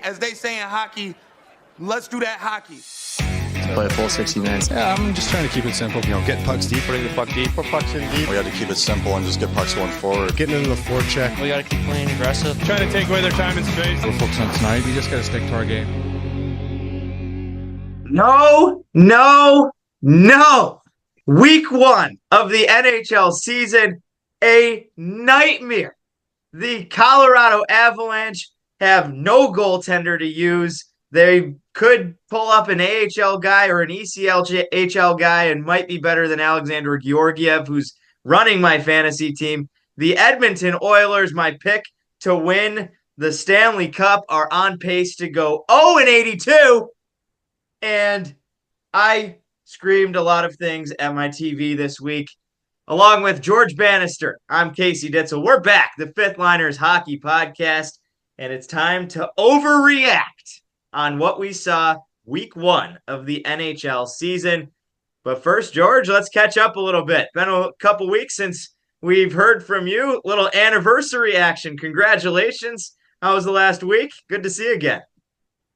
As they say in hockey, let's do that hockey. Play a full 60 minutes. Yeah, I'm just trying to keep it simple. Get pucks deep, bring the puck deep. Put pucks in deep. We got to keep it simple and just get pucks going forward. Getting into the forecheck. We got to keep playing aggressive. Trying to take away their time and space. We're focused on tonight. We just got to stick to our game. No. Week 1 of the NHL season, a nightmare. The Colorado Avalanche have no goaltender to use. They could pull up an AHL guy or an ECHL guy and might be better than Alexander Georgiev, who's running my fantasy team. The Edmonton Oilers, my pick to win the Stanley Cup, are on pace to go 0-82. And I screamed a lot of things at my TV this week. Along with George Bannister, I'm Casey Ditzel. We're back, the Fifth Liners Hockey Podcast, and it's time to overreact on what we saw week 1 of the NHL season. But first, George, let's catch up a little bit. Been a couple weeks since we've heard from you. Little anniversary action. Congratulations. How was the last week? Good to see you again.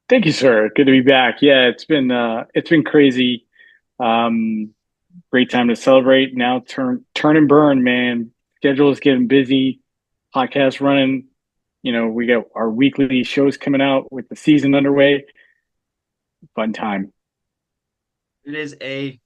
Thank you, sir. Good to be back. Yeah, it's been crazy. Great time to celebrate. Now turn and burn, man. Schedule is getting busy. Podcast running. We got our weekly shows coming out with the season underway. Fun time. It is a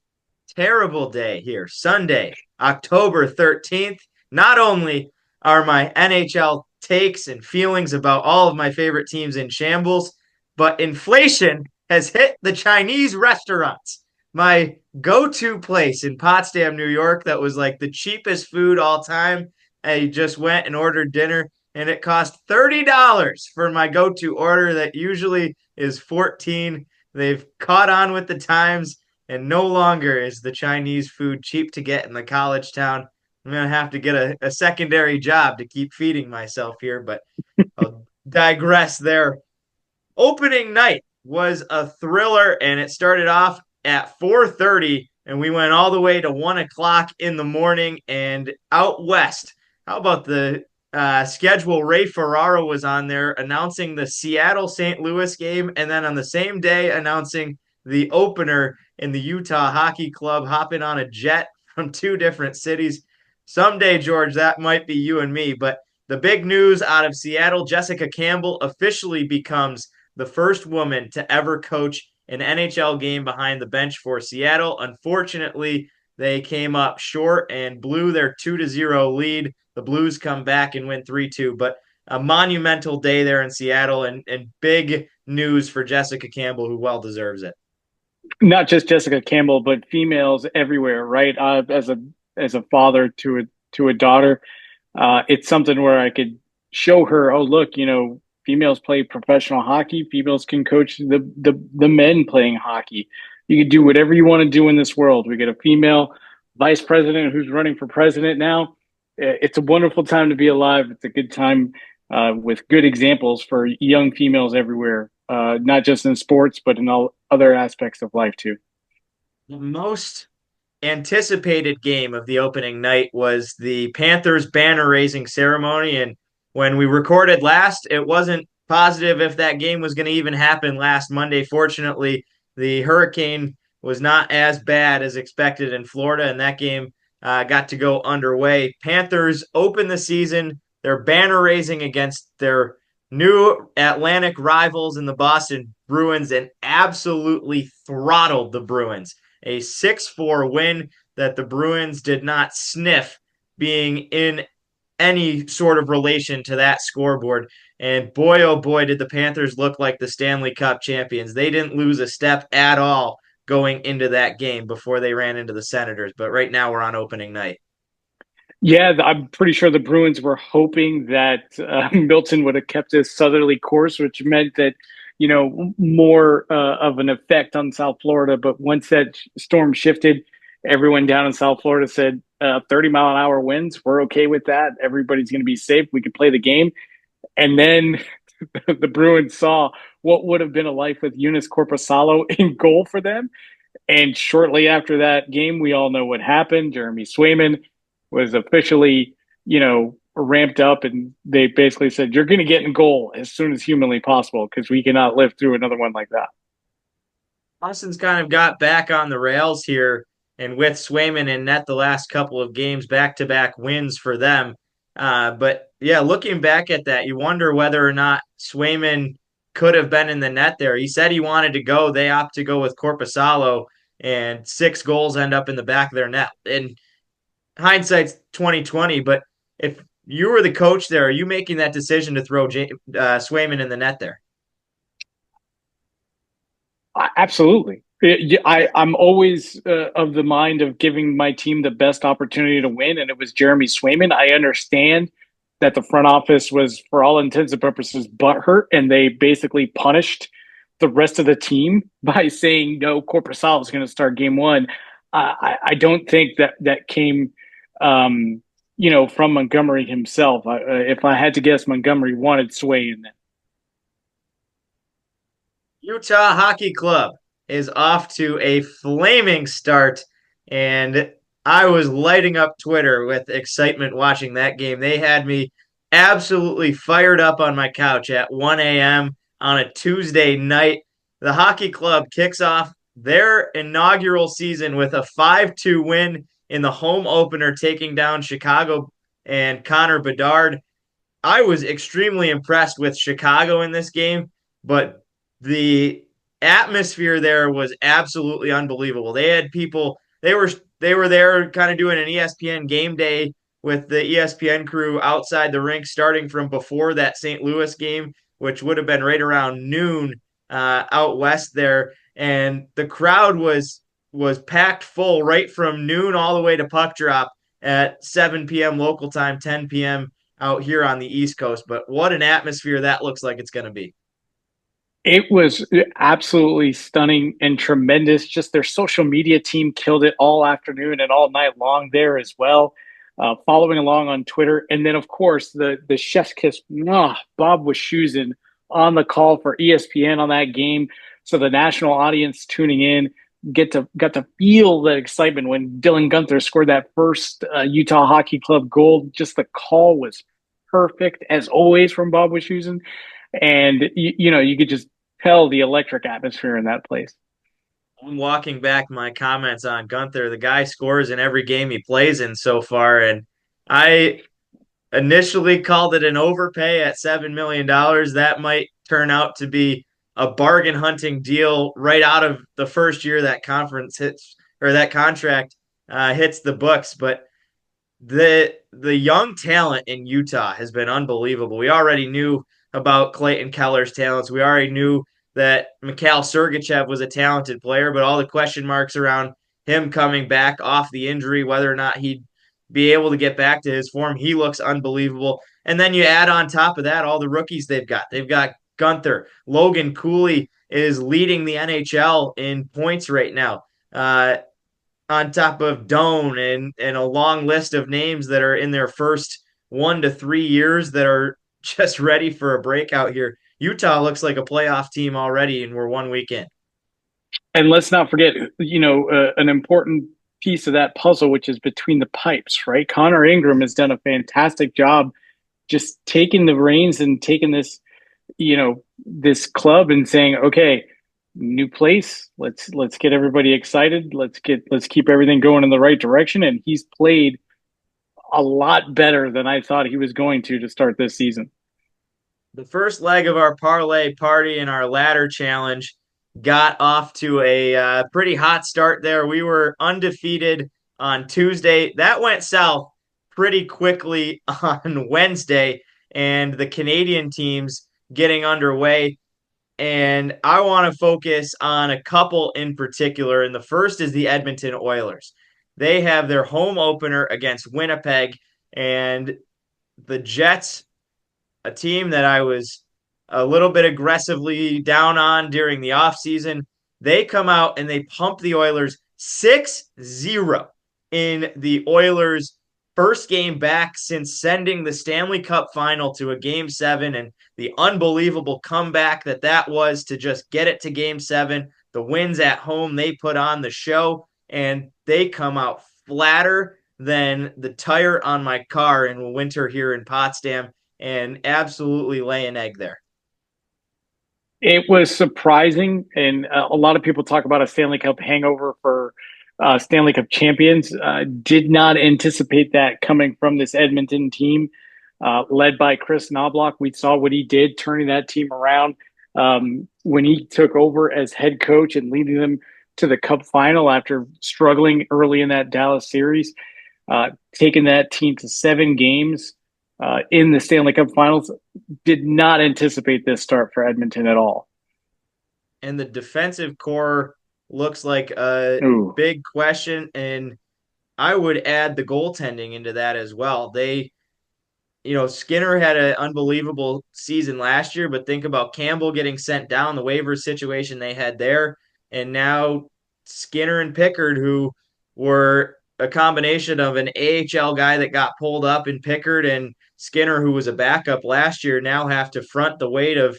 terrible day here. Sunday, October 13th. Not only are my NHL takes and feelings about all of my favorite teams in shambles, but inflation has hit the Chinese restaurants. My go-to place in Potsdam, New York, that was like the cheapest food all time. I just went and ordered dinner, and it cost $30 for my go-to order that usually is $14. They've caught on with the times, and no longer is the Chinese food cheap to get in the college town. I'm going to have to get a secondary job to keep feeding myself here, but I'll digress there. Opening night was a thriller, and it started off at 4:30, and we went all the way to 1 o'clock in the morning. And out west, how about the schedule? Ray Ferraro was on there announcing the Seattle-St. Louis game, and then on the same day announcing the opener in the Utah Hockey Club, hopping on a jet from 2 different cities. Someday, George, that might be you and me, but the big news out of Seattle, Jessica Campbell officially becomes the first woman to ever coach an NHL game behind the bench for Seattle. Unfortunately, they came up short and blew their 2-0 lead. The Blues come back and win 3-2. But a monumental day there in Seattle, and big news for Jessica Campbell, who well deserves it. Not just Jessica Campbell, but females everywhere, right? As a father to a daughter, it's something where I could show her, oh, look, females play professional hockey. Females can coach the men playing hockey. You can do whatever you want to do in this world. We get a female vice president who's running for president now. It's a wonderful time to be alive. It's a good time with good examples for young females everywhere, not just in sports, but in all other aspects of life too. The most anticipated game of the opening night was the Panthers banner-raising ceremony, and when we recorded last, it wasn't positive if that game was going to even happen last Monday. Fortunately, the hurricane was not as bad as expected in Florida, and that game got to go underway. Panthers open the season. They're banner raising against their new Atlantic rivals in the Boston Bruins and absolutely throttled the Bruins. A 6-4 win that the Bruins did not sniff being in any sort of relation to that scoreboard. And boy, oh boy, did the Panthers look like the Stanley Cup champions. They didn't lose a step at all going into that game before they ran into the Senators. But right now we're on opening night. Yeah, I'm pretty sure the Bruins were hoping that Milton would have kept his southerly course, which meant that, more of an effect on South Florida. But once that storm shifted, everyone down in South Florida said 30-mile-an-hour winds. We're okay with that. Everybody's going to be safe. We can play the game. And then the Bruins saw what would have been a life with Eunice Corposalo in goal for them. And shortly after that game, we all know what happened. Jeremy Swayman was officially, ramped up, and they basically said, "You're going to get in goal as soon as humanly possible because we cannot live through another one like that." Boston's kind of got back on the rails here, and with Swayman in net the last couple of games, back-to-back wins for them. But yeah, looking back at that, you wonder whether or not Swayman could have been in the net there. He said he wanted to go. They opt to go with Korpisalo, and 6 goals end up in the back of their net. And hindsight's 2020, but if you were the coach there, are you making that decision to throw Swayman in the net there? Absolutely. I'm always of the mind of giving my team the best opportunity to win, and it was Jeremy Swayman. I understand that the front office was, for all intents and purposes, butthurt, and they basically punished the rest of the team by saying, no, Korpisalo is going to start game one. I don't think that came, from Montgomery himself. If I had to guess, Montgomery wanted Sway in there. Utah Hockey Club is off to a flaming start, and I was lighting up Twitter with excitement watching that game. They had me absolutely fired up on my couch at 1 a.m. on a Tuesday night. The Hockey Club kicks off their inaugural season with a 5-2 win in the home opener, taking down Chicago and Connor Bedard. I was extremely impressed with Chicago in this game, but the atmosphere there was absolutely unbelievable. They had people, they were there kind of doing an ESPN game day with the ESPN crew outside the rink starting from before that St. Louis game, which would have been right around noon out west there. And the crowd was packed full right from noon all the way to puck drop at 7 p.m. local time, 10 p.m. out here on the East Coast. But what an atmosphere that looks like it's going to be. It was absolutely stunning and tremendous. Just their social media team killed it all afternoon and all night long there as well, following along on Twitter. And then, of course, the chef's kiss, Bob Wischusen on the call for ESPN on that game. So the national audience tuning in got to feel the excitement when Dylan Guenther scored that first Utah Hockey Club goal. Just the call was perfect, as always, from Bob Wischusen. And, you could just tell the electric atmosphere in that place. I'm walking back my comments on Guenther. The guy scores in every game he plays in so far. And I initially called it an overpay at $7 million. That might turn out to be a bargain hunting deal right out of the first year that conference hits, or that contract hits the books. But the young talent in Utah has been unbelievable. We already knew about Clayton Keller's talents. We already knew that Mikhail Sergachev was a talented player, but all the question marks around him coming back off the injury, whether or not he'd be able to get back to his form, he looks unbelievable. And then you add on top of that all the rookies they've got. They've got Guenther. Logan Cooley is leading the NHL in points right now, on top of Doan and a long list of names that are in their first 1 to 3 years that are just ready for a breakout here. Utah looks like a playoff team already, and we're 1 week in. And let's not forget, an important piece of that puzzle, which is between the pipes, right? Connor Ingram has done a fantastic job just taking the reins and taking this, this club and saying, okay, new place. Let's get everybody excited. Let's keep everything going in the right direction. And he's played a lot better than I thought he was going to start this season. The first leg of our parlay party and our ladder challenge got off to a pretty hot start there. We were undefeated on Tuesday. That went south pretty quickly on Wednesday, and the Canadian teams getting underway. And I want to focus on a couple in particular. And the first is the Edmonton Oilers. They have their home opener against Winnipeg, and the Jets, a team that I was a little bit aggressively down on during the offseason, they come out and they pump the Oilers 6-0 in the Oilers' first game back since sending the Stanley Cup Final to a Game 7, and the unbelievable comeback that was to just get it to Game 7. The wins at home, they put on the show, and they come out flatter than the tire on my car in winter here in Potsdam and absolutely lay an egg there. It was surprising, and a lot of people talk about a Stanley Cup hangover for Stanley Cup champions. Did not anticipate that coming from this Edmonton team led by Chris Knobloch. We saw what he did turning that team around when he took over as head coach and leading them to the Cup final after struggling early in that Dallas series, taking that team to 7 games in the Stanley Cup Finals. Did not anticipate this start for Edmonton at all. And the defensive core looks like a big question, and I would add the goaltending into that as well. Skinner had an unbelievable season last year, but think about Campbell getting sent down, the waiver situation they had there, and now Skinner and Pickard, who were a combination of an AHL guy that got pulled up in Pickard and Skinner, who was a backup last year, now have to front the weight of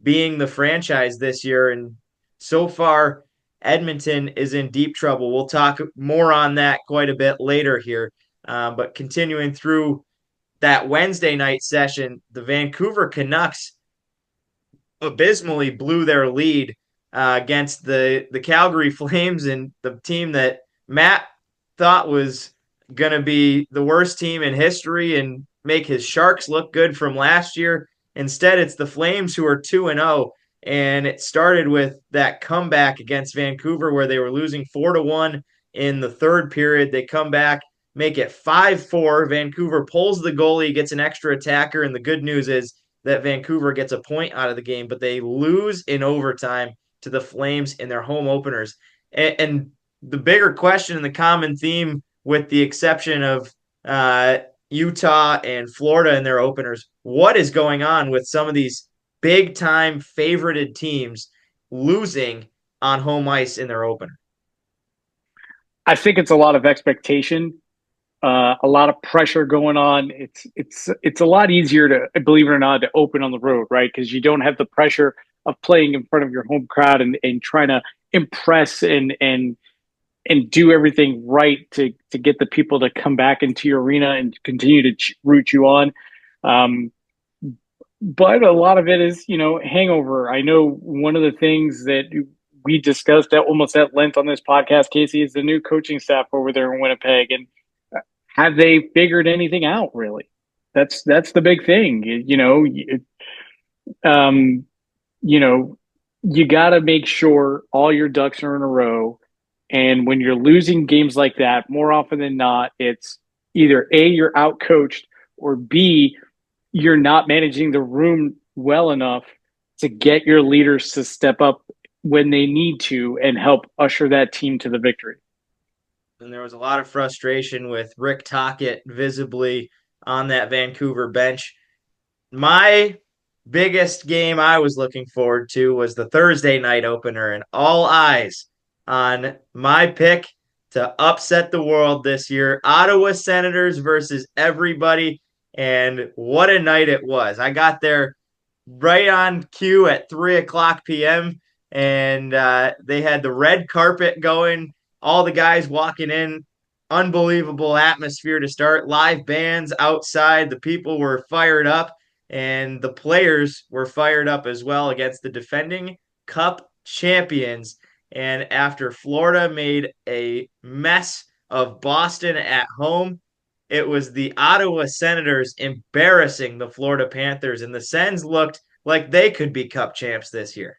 being the franchise this year. And so far, Edmonton is in deep trouble. We'll talk more on that quite a bit later here. But continuing through that Wednesday night session, the Vancouver Canucks abysmally blew their lead against the Calgary Flames, and the team that Matt thought was going to be the worst team in history and make his Sharks look good from last year. Instead, it's the Flames who are 2-0, and it started with that comeback against Vancouver where they were losing 4-1 in the third period. They come back, make it 5-4. Vancouver pulls the goalie, gets an extra attacker, and the good news is that Vancouver gets a point out of the game, but they lose in overtime to the Flames in their home openers. And the bigger question and the common theme, with the exception of Utah and Florida in their openers, what is going on with some of these big-time favorited teams losing on home ice in their opener? I think it's a lot of expectation, a lot of pressure going on. It's a lot easier to, believe it or not, to open on the road, right? Because you don't have the pressure of playing in front of your home crowd and trying to impress and do everything right to get the people to come back into your arena and continue to root you on. But a lot of it is, hangover. I know one of the things that we discussed almost at length on this podcast, Casey, is the new coaching staff over there in Winnipeg. And have they figured anything out, really? That's the big thing. You got to make sure all your ducks are in a row. And when you're losing games like that, more often than not, it's either A, you're out-coached, or B, you're not managing the room well enough to get your leaders to step up when they need to and help usher that team to the victory. And there was a lot of frustration with Rick Tocchet visibly on that Vancouver bench. My biggest game I was looking forward to was the Thursday night opener, and all eyes on my pick to upset the world this year, Ottawa Senators versus everybody. And what a night it was. I got there right on cue at 3:00 p.m. and they had the red carpet going, all the guys walking in, unbelievable atmosphere to start, live bands outside, the people were fired up, and the players were fired up as well against the defending Cup champions. And after Florida made a mess of Boston at home, it was the Ottawa Senators embarrassing the Florida Panthers, and the Sens looked like they could be Cup champs this year.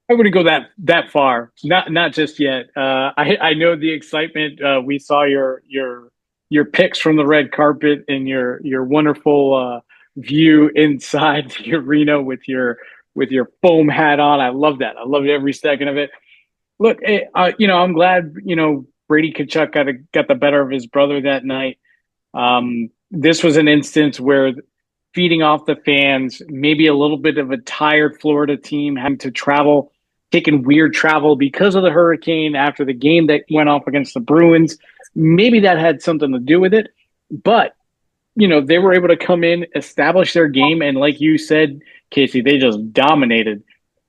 I wouldn't go that far. Not just yet. I know the excitement. We saw your picks from the red carpet and your wonderful view inside the arena with your foam hat on. I love that. I loved every second of it. Look, I'm glad Brady Tkachuk got the better of his brother that night. This was an instance where feeding off the fans, maybe a little bit of a tired Florida team having to travel, taking weird travel because of the hurricane after the game that went off against the Bruins. Maybe that had something to do with it. But, they were able to come in, establish their game, and like you said, Casey, they just dominated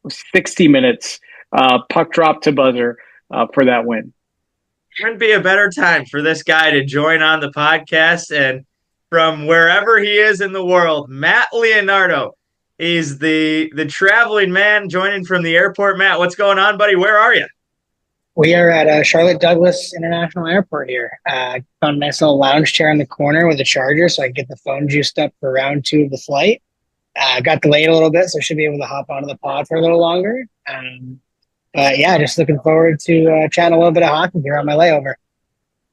60 minutes, puck drop to buzzer for that win. Couldn't be a better time for this guy to join on the podcast. And from wherever he is in the world, Matt Leonardo. He's the traveling man joining from the airport. Matt, what's going on, buddy? Where are you? We are at Charlotte Douglas International Airport here. Found a nice little lounge chair in the corner with a charger so I can get the phone juiced up for round 2 of the flight. Got delayed a little bit, so I should be able to hop onto the pod for a little longer. But yeah, just looking forward to chatting a little bit of hockey here on my layover.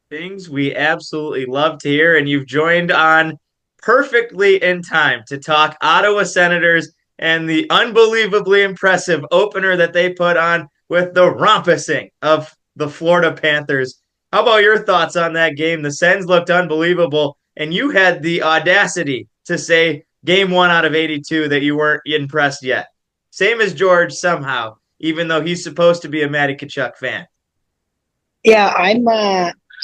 Things we absolutely love to hear, and you've joined on perfectly in time to talk Ottawa Senators and the unbelievably impressive opener that they put on with the rompusing of the Florida Panthers. How about your thoughts on that game? The Sens looked unbelievable, and you had the audacity to say game 1 out of 82 that you weren't impressed yet. Same as George somehow, even though he's supposed to be a Matty Tkachuk fan. Yeah,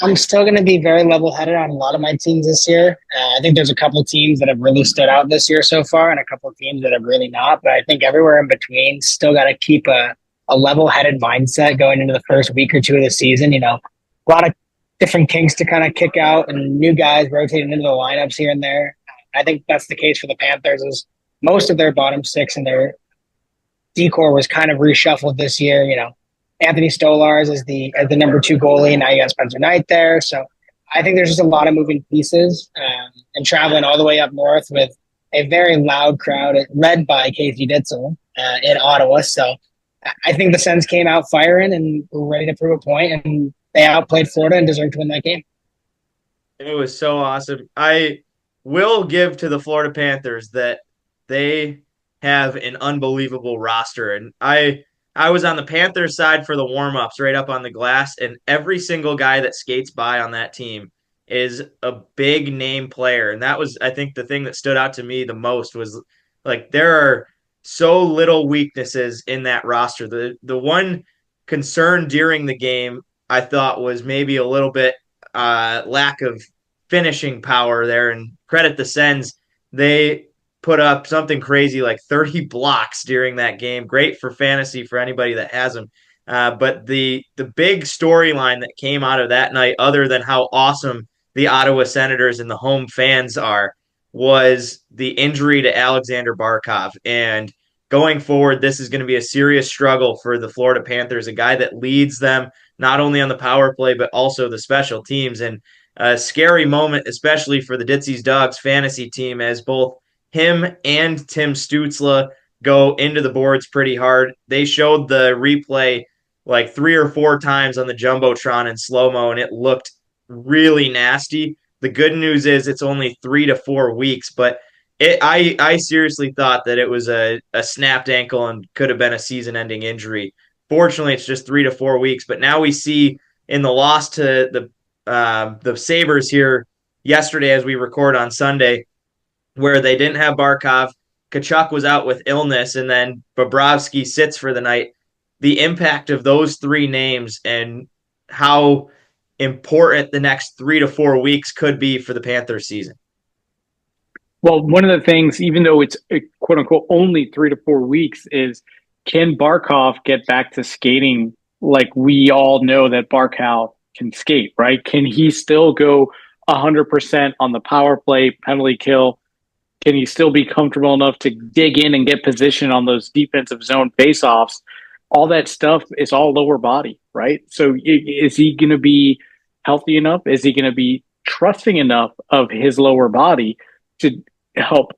I'm still going to be very level-headed on a lot of my teams this year. I think there's a couple teams that have really stood out this year so far and a couple of teams that have really not. But I think everywhere in between still got to keep a level-headed mindset going into the first week or 2 of the season. You know, a lot of different kinks to kind of kick out and new guys rotating into the lineups here and there. I think that's the case for the Panthers. Is most of their bottom 6 and their decor was kind of reshuffled this year. You know, Anthony Stolarz as the number 2 goalie. Now you got Spencer Knight there. So I think there's just a lot of moving pieces and traveling all the way up north with a very loud crowd led by Casey Ditzel in Ottawa. So I think the Sens came out firing and were ready to prove a point, and they outplayed Florida and deserved to win that game. It was so awesome. I will give to the Florida Panthers that they have an unbelievable roster. And I was on the Panthers side for the warm-ups right up on the glass, and every single guy that skates by on that team is a big name player. And that was, I think, the thing that stood out to me the most was like there are so little weaknesses in that roster. The one concern during the game I thought was maybe a little bit lack of finishing power there, and credit the Sens. They put up something crazy like 30 blocks during that game. Great for fantasy for anybody that has them. But the big storyline that came out of that night, other than how awesome the Ottawa Senators and the home fans are, was the injury to Alexander Barkov. And going forward, this is going to be a serious struggle for the Florida Panthers, a guy that leads them not only on the power play, but also the special teams. And a scary moment, especially for the Ditsy's Dogs fantasy team, as both him and Tim Stützle go into the boards pretty hard. They showed the replay like 3 or 4 times on the Jumbotron in slow-mo, and it looked really nasty. The good news is it's only 3 to 4 weeks, but I seriously thought that it was a snapped ankle and could have been a season-ending injury. Fortunately, it's just 3 to 4 weeks, but now we see in the loss to the Sabres here yesterday as we record on Sunday, where they didn't have Barkov, Tkachuk was out with illness, and then Bobrovsky sits for the night. The impact of those 3 names and how important the next 3 to 4 weeks could be for the Panthers season. Well, one of the things, even though it's quote unquote only 3 to 4 weeks, is can Barkov get back to skating like we all know that Barkov can skate, right? Can he still go 100% on the power play, penalty kill? Can he still be comfortable enough to dig in and get position on those defensive zone faceoffs? All that stuff is all lower body, right? So is he going to be healthy enough? Is he going to be trusting enough of his lower body to help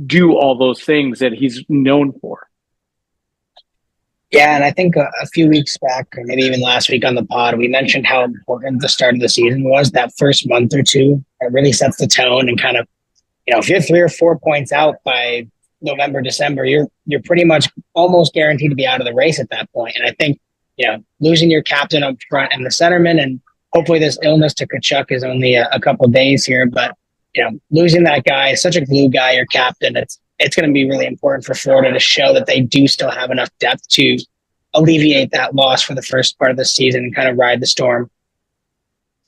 do all those things that he's known for? Yeah, and I think a few weeks back, or maybe even last week on the pod, we mentioned how important the start of the season was. That first month or 2, it really sets the tone and kind of, you know, if you're 3 or 4 points out by November, December, you're pretty much almost guaranteed to be out of the race at that point. And I think, you know, losing your captain up front and the centerman, and hopefully this illness to Tkachuk is only a couple of days here, but, you know, losing that guy, such a glue guy, your captain, it's going to be really important for Florida to show that they do still have enough depth to alleviate that loss for the first part of the season and kind of ride the storm.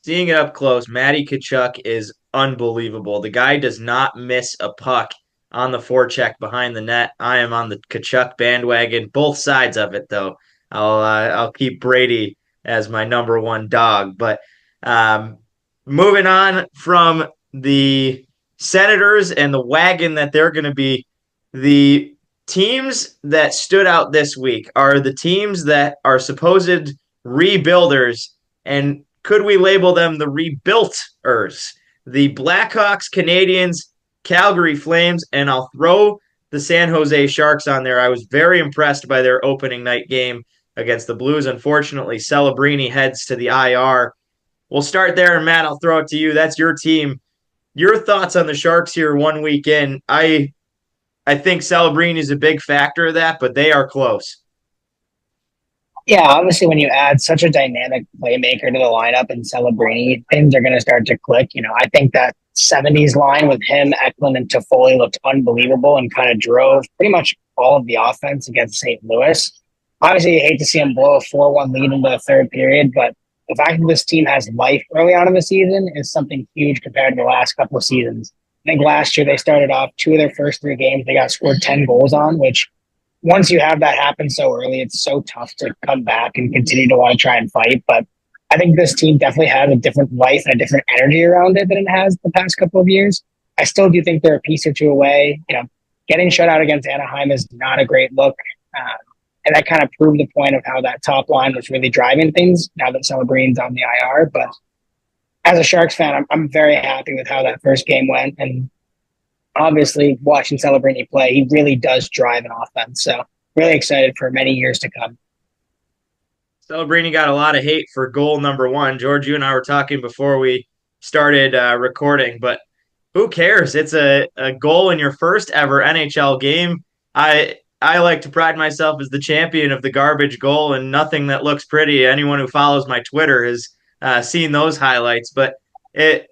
Seeing it up close, Matty Tkachuk is unbelievable. The guy does not miss a puck on the forecheck behind the net. I am on the Tkachuk bandwagon, both sides of it, though. I'll keep Brady as my number one dog. But moving on from the Senators and the wagon that they're going to be, the teams that stood out this week are the teams that are supposed rebuilders, and could we label them the rebuilters? The Blackhawks, Canadiens, Calgary Flames, and I'll throw the San Jose Sharks on there. I was very impressed by their opening night game against the Blues. Unfortunately, Celebrini heads to the IR. We'll start there, and Matt, I'll throw it to you. That's your team. Your thoughts on the Sharks here 1 week in? I think Celebrini is a big factor of that, but they are close. Yeah, obviously when you add such a dynamic playmaker to the lineup and Celebrini, things are going to start to click. I think that 70s line with him, Eklund, and Toffoli looked unbelievable and kind of drove pretty much all of the offense against St. Louis. Obviously, you hate to see him blow a 4-1 lead into the third period, but the fact that this team has life early on in the season is something huge compared to the last couple of seasons. I think last year they started off 2 of their first 3 games. They got scored 10 goals on, which once you have that happen so early, it's so tough to come back and continue to want to try and fight. But I think this team definitely has a different life and a different energy around it than it has the past couple of years. I still do think they're a piece or two away. Getting shut out against Anaheim is not a great look. And that kind of proved the point of how that top line was really driving things now that Celebrini's on the IR. But as a Sharks fan, I'm very happy with how that first game went. And obviously, watching Celebrini play, he really does drive an offense. So really excited for many years to come. Celebrini got a lot of hate for goal number 1. George, you and I were talking before we started recording, but who cares? It's a goal in your first ever NHL game. I like to pride myself as the champion of the garbage goal and nothing that looks pretty. Anyone who follows my Twitter has seen those highlights, but it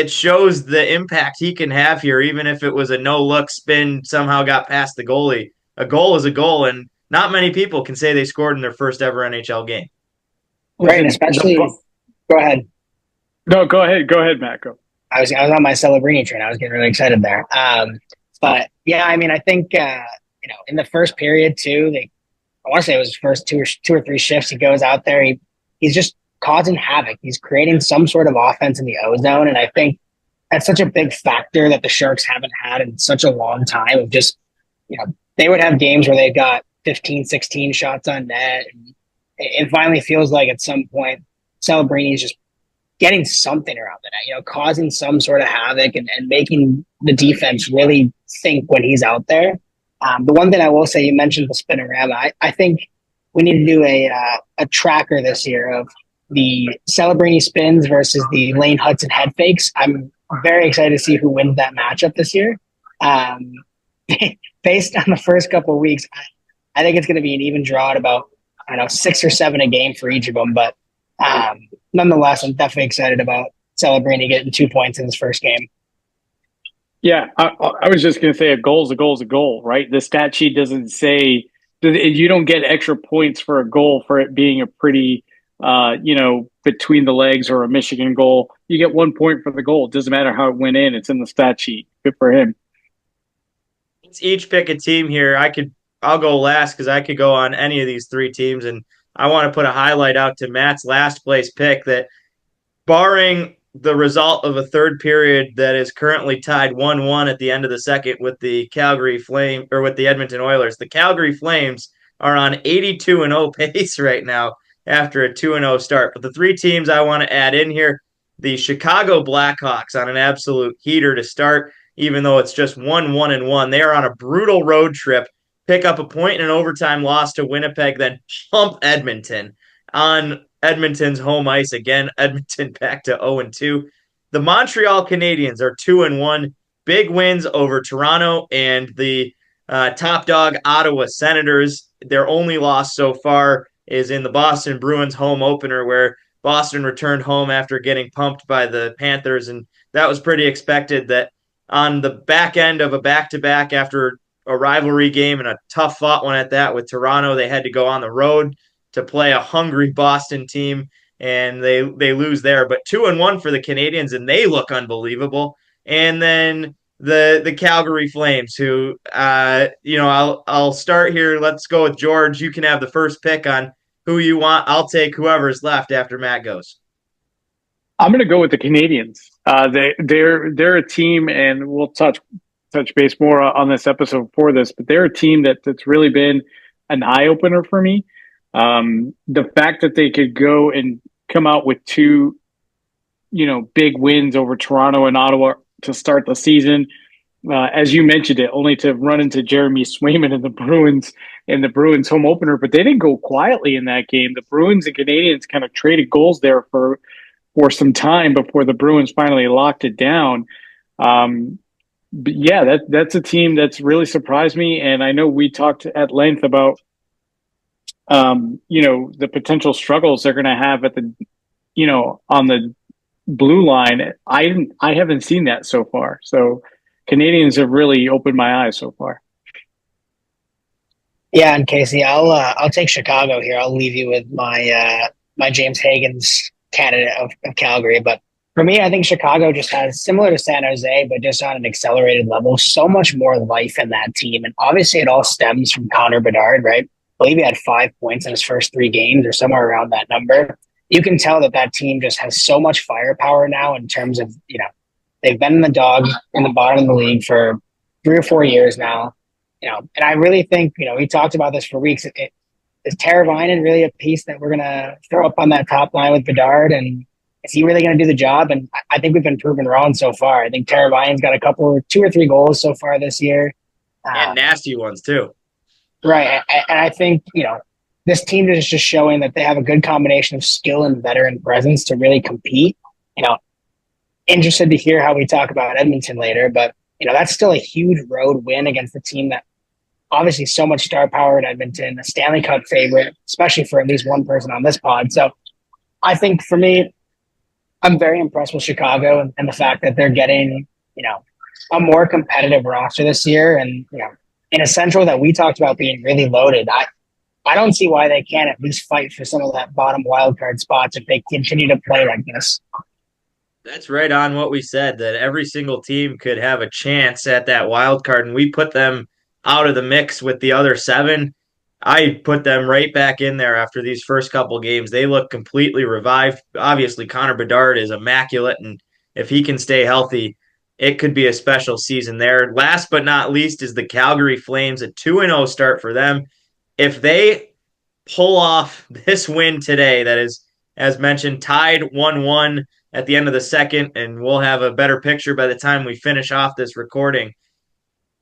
shows the impact he can have here, even if it was a no-look spin, somehow got past the goalie. A goal is a goal, and not many people can say they scored in their first ever NHL game. Right, and especially – go ahead. No, go ahead, Matt. Go. I was on my Celebrini train. I was getting really excited there. But, yeah, I mean, I think in the first period, too, I want to say it was his first two or three shifts. He goes out there. He's just causing havoc. He's creating some sort of offense in the O-zone, and I think that's such a big factor that the Sharks haven't had in such a long time. Of just, they would have games where they got 15, 16 shots on net, and it finally feels like at some point Celebrini is just getting something around the net, causing some sort of havoc and making the defense really think when he's out there. The one thing I will say, you mentioned the spinorama. I think we need to do a tracker this year of the Celebrini spins versus the Lane Hudson head fakes. I'm very excited to see who wins that matchup this year. Based on the first couple of weeks, I think it's going to be an even draw at about 6 or 7 a game for each of them. But nonetheless, I'm definitely excited about Celebrini getting 2 points in his first game. Yeah, I was just going to say a goal is a goal is a goal, right? The stat sheet doesn't say you don't get extra points for a goal for it being a pretty, between the legs or a Michigan goal. You get 1 point for the goal. It doesn't matter how it went in. It's in the stat sheet. Good for him. Let's each pick a team here. I'll go last because I could go on any of these 3 teams, and I want to put a highlight out to Matt's last place pick that, barring the result of a third period that is currently tied 1-1 at the end of the second with the with the Edmonton Oilers. The Calgary Flames are on 82-0 pace right now after a 2-0 start. But the 3 teams I want to add in here, the Chicago Blackhawks on an absolute heater to start, even though it's just 1-1-1. They are on a brutal road trip, pick up a point in an overtime loss to Winnipeg, then pump Edmonton on Edmonton's home ice again. Edmonton back to 0-2. The Montreal Canadiens are 2-1. Big wins over Toronto and the top dog Ottawa Senators. Their only loss so far is in the Boston Bruins home opener, where Boston returned home after getting pumped by the Panthers, and that was pretty expected. That on the back end of a back-to-back after a rivalry game and a tough fought one at that with Toronto, they had to go on the road to play a hungry Boston team, and they lose there. But 2-1 for the Canadiens, and they look unbelievable. And then the Calgary Flames, who I'll start here. Let's go with George. You can have the first pick on who you want. I'll take whoever's left after Matt goes. I'm going to go with the Canadians. They're a team, and we'll touch base more on this episode for this, but they're a team that's really been an eye opener for me. The fact that they could go and come out with two, big wins over Toronto and Ottawa to start the season, as you mentioned it, only to run into Jeremy Swayman and the Bruins home opener, but they didn't go quietly in that game. The Bruins and Canadians kind of traded goals there for some time before the Bruins finally locked it down. But yeah, that's a team that's really surprised me. And I know we talked at length about, the potential struggles they're going to have at the, on the blue line. I haven't seen that so far. So Canadians have really opened my eyes so far. Yeah, and Casey, I'll take Chicago here. I'll leave you with my James Hagen's candidate of Calgary. But for me, I think Chicago just has, similar to San Jose, but just on an accelerated level, so much more life in that team. And obviously it all stems from Connor Bedard, right? I believe he had 5 points in his first 3 games or somewhere around that number. You can tell that team just has so much firepower now in terms of, they've been in the dog in the bottom of the league for 3 or 4 years now. And I really think, we talked about this for weeks. Is Teravainen really a piece that we're going to throw up on that top line with Bedard? And is he really going to do the job? And I think we've been proven wrong so far. I think Teravainen's got 2 or 3 goals so far this year. And nasty ones too. Right. And I think, this team is just showing that they have a good combination of skill and veteran presence to really compete. Interested to hear how we talk about Edmonton later, but, that's still a huge road win against the team that obviously so much star power in Edmonton, a Stanley Cup favorite, especially for at least one person on this pod. So I think for me, I'm very impressed with Chicago and the fact that they're getting, a more competitive roster this year. And, in a Central that we talked about being really loaded, I don't see why they can't at least fight for some of that bottom wildcard spots if they continue to play like this. That's right on what we said, that every single team could have a chance at that wild card, and we put them out of the mix with the other 7. I put them right back in there after these first couple games. They look completely revived. Obviously, Connor Bedard is immaculate, and if he can stay healthy, it could be a special season there. Last but not least is the Calgary Flames, a 2-0 start for them. If they pull off this win today, that is, as mentioned, tied 1-1 at the end of the second, and we'll have a better picture by the time we finish off this recording.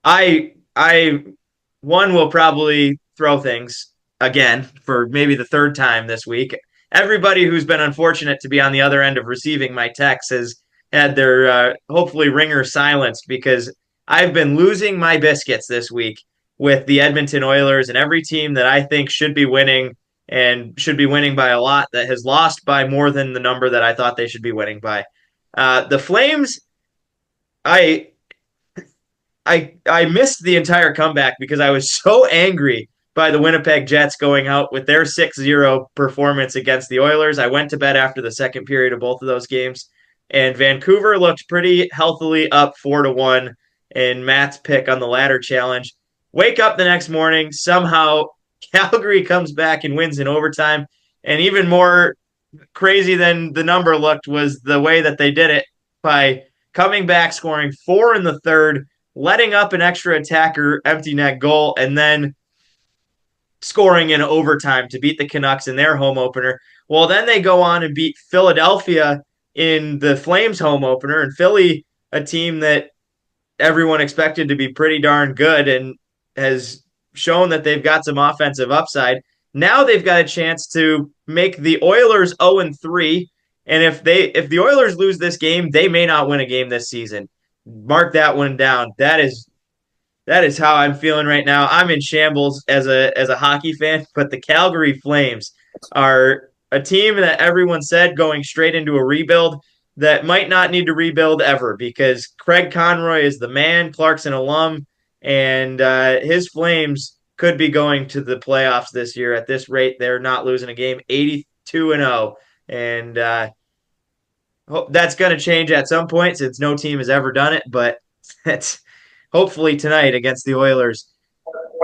One will probably throw things again for maybe the 3rd time this week. Everybody who's been unfortunate to be on the other end of receiving my text has had their hopefully ringer silenced, because I've been losing my biscuits this week with the Edmonton Oilers and every team that I think should be winning and should be winning by a lot that has lost by more than the number that I thought they should be winning by. The Flames, I missed the entire comeback because I was so angry by the Winnipeg Jets going out with their 6-0 performance against the Oilers. I went to bed after the second period of both of those games, and Vancouver looked pretty healthily up 4-1 in Matt's pick on the ladder challenge. Wake up the next morning, somehow Calgary comes back and wins in overtime. And even more crazy than the number looked was the way that they did it, by coming back, scoring 4 in the 3rd, letting up an extra attacker empty net goal, and then scoring in overtime to beat the Canucks in their home opener. Well, then they go on and beat Philadelphia in the Flames home opener, and Philly, a team that everyone expected to be pretty darn good and has shown that they've got some offensive upside. Now they've got a chance to make the Oilers 0-3, and if the Oilers lose this game, they may not win a game this season. Mark that one down. That is how I'm feeling right now. I'm in shambles as a hockey fan, but the Calgary Flames are a team that everyone said going straight into a rebuild that might not need to rebuild ever, because Craig Conroy is the man, Clarkson alum, and his Flames could be going to the playoffs this year. At this rate, they're not losing a game, 82-0. And that's going to change at some point, since no team has ever done it, but that's hopefully tonight against the Oilers.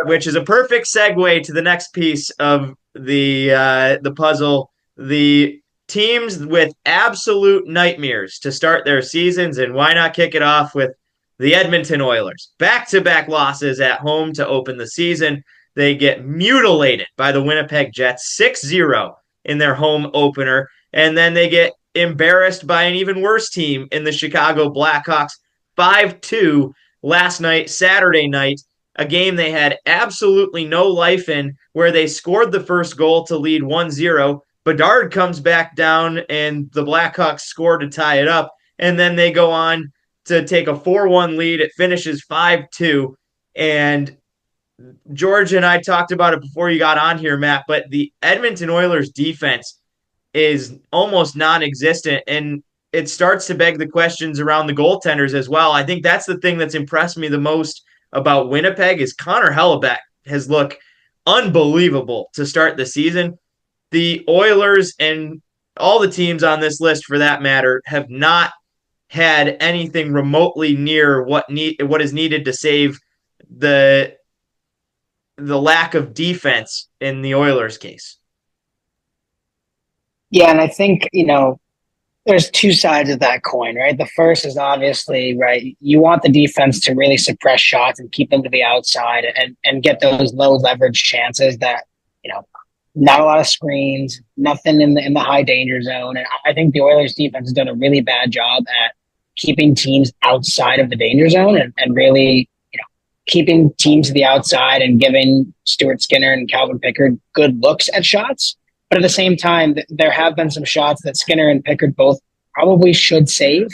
which is a perfect segue to the next piece of the puzzle. The teams with absolute nightmares to start their seasons, and why not kick it off with the Edmonton Oilers? Back-to-back losses at home to open the season. They get mutilated by the Winnipeg Jets 6-0 in their home opener, and then they get embarrassed by an even worse team in the Chicago Blackhawks 5-2 last night, Saturday night, a game they had absolutely no life in, where they scored the first goal to lead 1-0. Bedard comes back down, and the Blackhawks score to tie it up, and then they go on to take a 4-1 lead. It finishes 5-2, and George and I talked about it before you got on here, Matt, but the Edmonton Oilers defense is almost non-existent, and it starts to beg the questions around the goaltenders as well. I think that's the thing that's impressed me the most about Winnipeg is Connor Hellebuck has looked unbelievable to start the season. The Oilers and all the teams on this list, for that matter, have not had anything remotely near what is needed to save the lack of defense in the Oilers' case. Yeah, and I think, there's two sides of that coin, right? The first is obviously, right, you want the defense to really suppress shots and keep them to the outside and get those low leverage chances that, not a lot of screens, nothing in the high danger zone. And I think the Oilers defense has done a really bad job at keeping teams outside of the danger zone and really, keeping teams to the outside and giving Stuart Skinner and Calvin Pickard good looks at shots. But at the same time, there have been some shots that Skinner and Pickard both probably should save.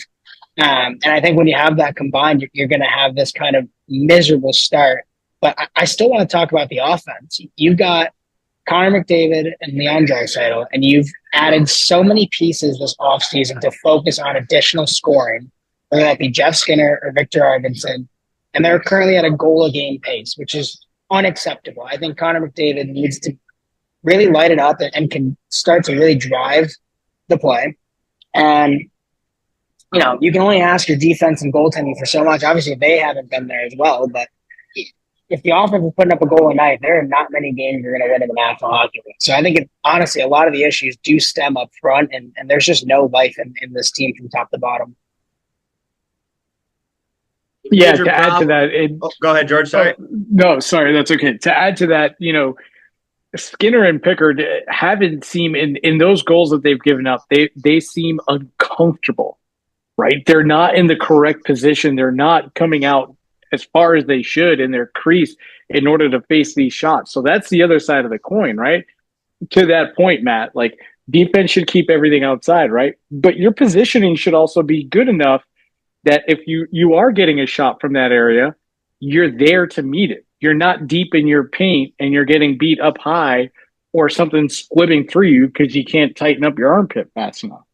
And I think when you have that combined, you're going to have this kind of miserable start. But I still want to talk about the offense. You've got Connor McDavid and Leon Draisaitl, and you've added so many pieces this offseason to focus on additional scoring, whether that be Jeff Skinner or Victor Arvidsson. And they're currently at a goal-a-game pace, which is unacceptable. I think Connor McDavid needs to really light it up and can start to really drive the play. And, you can only ask your defense and goaltending for so much. Obviously, they haven't been there as well. But if the offense is putting up a goal a night, there are not many games you're going to win in the National Hockey League. So I think, honestly, a lot of the issues do stem up front, and there's just no life in this team from top to bottom. Yeah, to add to that, go ahead, George. Sorry. No, sorry, that's okay. To add to that, Skinner and Pickard haven't seemed in those goals that they've given up. They seem uncomfortable, right? They're not in the correct position. They're not coming out as far as they should in their crease in order to face these shots. So that's the other side of the coin, right? To that point, Matt, like defense should keep everything outside, right? But your positioning should also be good enough that if you are getting a shot from that area, you're there to meet it. You're not deep in your paint and you're getting beat up high or something splitting through you because you can't tighten up your armpit fast enough.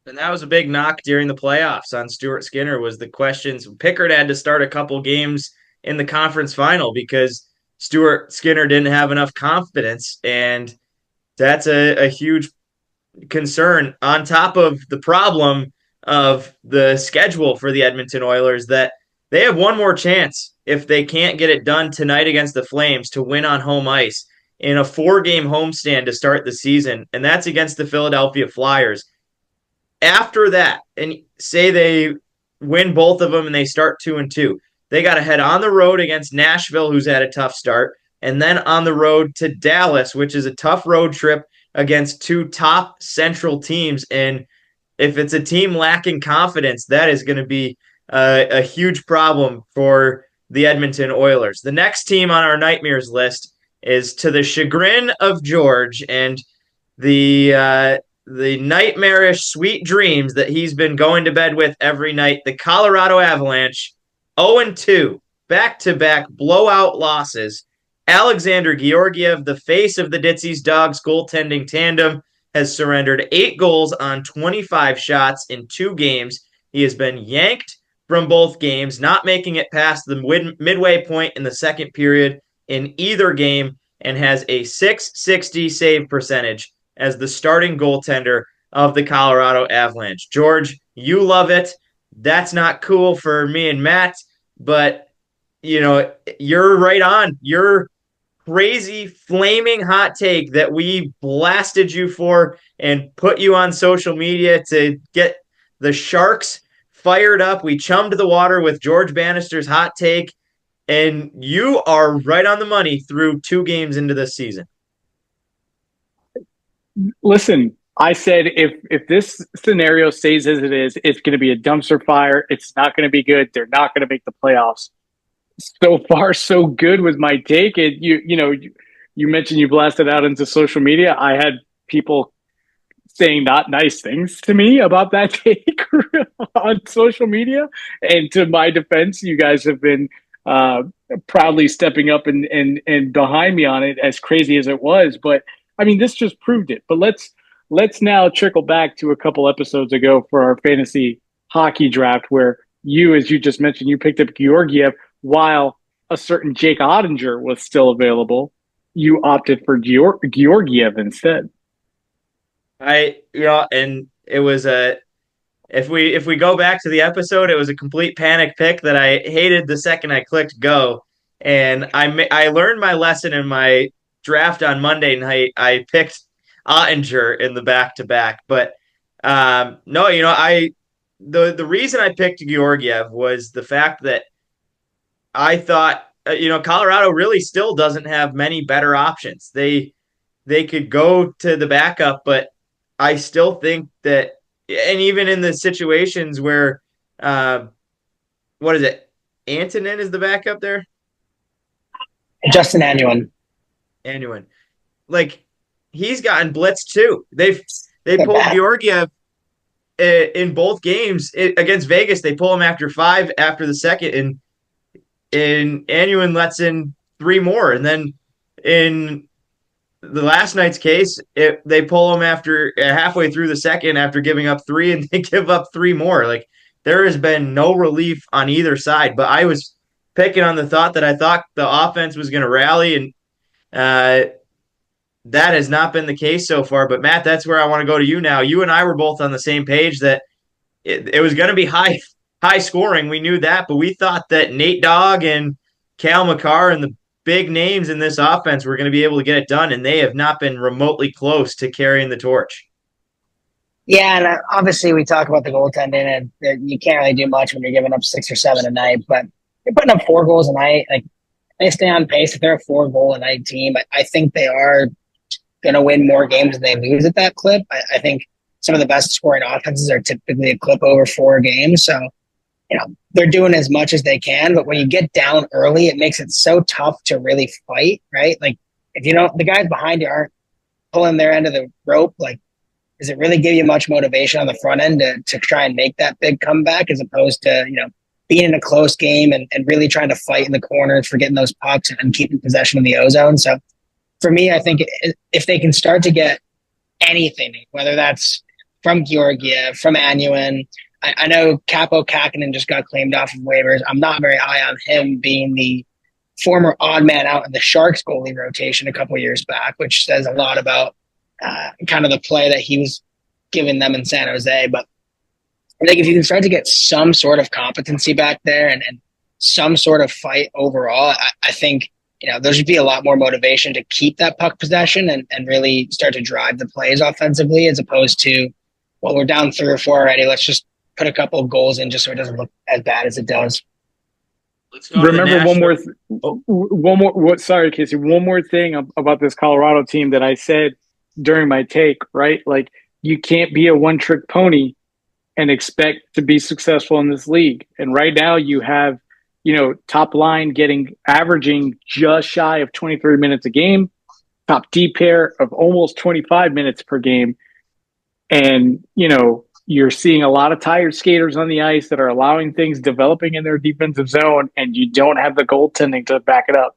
And that was a big knock during the playoffs on Stuart Skinner was the questions. Pickard had to start a couple games in the conference final because Stuart Skinner didn't have enough confidence, and that's a huge concern on top of the problem of the schedule for the Edmonton Oilers that they have one more chance if they can't get it done tonight against the Flames to win on home ice in a 4-game homestand to start the season, and that's against the Philadelphia Flyers. After that, and say they win both of them and they start 2-2, they got to head on the road against Nashville, who's had a tough start, and then on the road to Dallas, which is a tough road trip against two top Central teams. And if it's a team lacking confidence, that is going to be a huge problem for the Edmonton Oilers. The next team on our nightmares list is, to the chagrin of George and the nightmarish sweet dreams that he's been going to bed with every night, the Colorado Avalanche, 0-2, back-to-back blowout losses. Alexander Georgiev, the face of the Ditsy's Dogs goaltending tandem, has surrendered 8 goals on 25 shots in 2 games. He has been yanked from both games, not making it past the midway point in the second period in either game, and has a .660 save percentage as the starting goaltender of the Colorado Avalanche. George, you love it. That's not cool for me and Matt, but you're right on. Your crazy flaming hot take that we blasted you for and put you on social media to get the Sharks fired up. We chummed the water with George Bannister's hot take, and you are right on the money through 2 games into this season. Listen, I said if this scenario stays as it is, it's going to be a dumpster fire. It's not going to be good. They're not going to make the playoffs. So far, so good with my take. And you mentioned you blasted out into social media. I had people saying not nice things to me about that take on social media. And to my defense, you guys have been proudly stepping up and behind me on it, as crazy as it was. But I mean, this just proved it. But let's now trickle back to a couple episodes ago for our fantasy hockey draft, where you, as you just mentioned, you picked up Georgiev while a certain Jake Ottinger was still available. You opted for Georgiev instead. And it was if we go back to the episode, it was a complete panic pick that I hated the second I clicked go, and I learned my lesson in my draft on Monday night. I picked Ottinger in the back-to-back, but no, the reason I picked Georgiev was the fact that I thought Colorado really still doesn't have many better options. They could go to the backup, but I still think that, and even in the situations where, what is it? Antonin is the backup there? Justin Anuin. Like, he's gotten blitzed too. They pulled Georgiev in both games against Vegas. They pull him after 5 after the second, and Anuin lets in 3 more. And then in the last night's case, they pull him after halfway through the second after giving up 3, and they give up 3 more. Like, there has been no relief on either side. But I was picking on the thought that I thought the offense was going to rally, and that has not been the case so far. But Matt, that's where I want to go to you now. You and I were both on the same page that it was going to be high scoring. We knew that, but we thought that Nate Dogg and Cal McCarr and the big names in this offense were going to be able to get it done, and they have not been remotely close to carrying the torch. Yeah, and obviously we talk about the goaltending, and you can't really do much when you're giving up 6 or 7 a night, but you're putting up 4 goals a night. Like, they stay on pace. If they're a 4-goal-a-night team, I think they are going to win more games than they lose at that clip. I think some of the best scoring offenses are typically a clip over 4 games. So, they're doing as much as they can, but when you get down early, it makes it so tough to really fight, right? Like, if the guys behind you aren't pulling their end of the rope, like, does it really give you much motivation on the front end to try and make that big comeback, as opposed to, being in a close game and really trying to fight in the corners for getting those pucks and keeping possession of the O-zone? So for me, I think if they can start to get anything, whether that's from Georgiev, from Anuin, I know Capo Kakinen just got claimed off of waivers. I'm not very high on him being the former odd man out in the Sharks goalie rotation a couple of years back, which says a lot about kind of the play that he was giving them in San Jose. But I think if you can start to get some sort of competency back there and some sort of fight overall, I think there should be a lot more motivation to keep that puck possession and really start to drive the plays offensively, as opposed to, well, we're down 3 or 4 already, let's just put a couple of goals in just so it doesn't look as bad as it does. Let's go. Remember one more. Sorry, Casey. One more thing about this Colorado team that I said during my take. Right, like, you can't be a one-trick pony and expect to be successful in this league. And right now, you have top line averaging just shy of 23 minutes a game, top D pair of almost 25 minutes per game, and you're seeing a lot of tired skaters on the ice that are allowing things developing in their defensive zone, and you don't have the goaltending to back it up.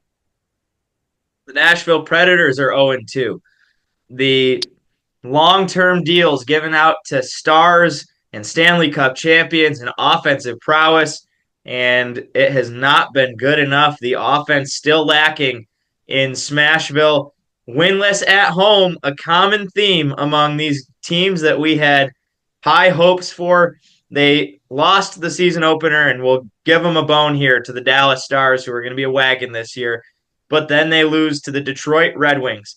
The Nashville Predators are 0-2. The long-term deals given out to stars and Stanley Cup champions and offensive prowess, and it has not been good enough. The offense still lacking in Smashville. Winless at home, a common theme among these teams that we had high hopes for. They lost the season opener, and we'll give them a bone here to the Dallas Stars, who are going to be a wagon this year. But then they lose to the Detroit Red Wings.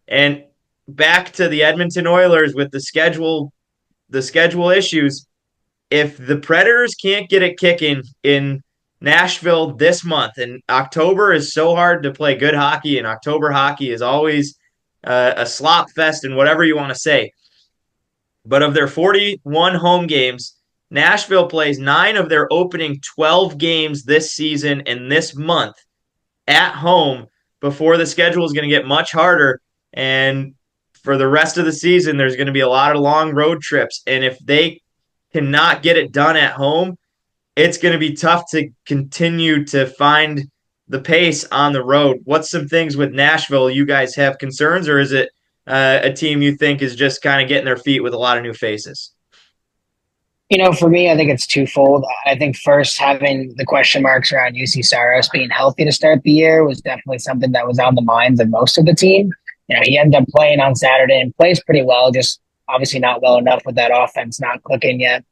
And back to the Edmonton Oilers with the schedule issues. If the Predators can't get it kicking in Nashville this month, and October is so hard to play good hockey, and October hockey is always a slop fest and whatever you want to say. But of their 41 home games, Nashville plays 9 of their opening 12 games this season and this month at home before the schedule is going to get much harder. And for the rest of the season, there's going to be a lot of long road trips. And if they cannot get it done at home, it's going to be tough to continue to find the pace on the road. What's some things with Nashville you guys have concerns, or is it a team you think is just kind of getting their feet with a lot of new faces? For me, I think it's twofold. I think first, having the question marks around UC Saros being healthy to start the year was definitely something that was on the minds of most of the team. He ended up playing on Saturday and plays pretty well, just obviously not well enough with that offense not clicking yet.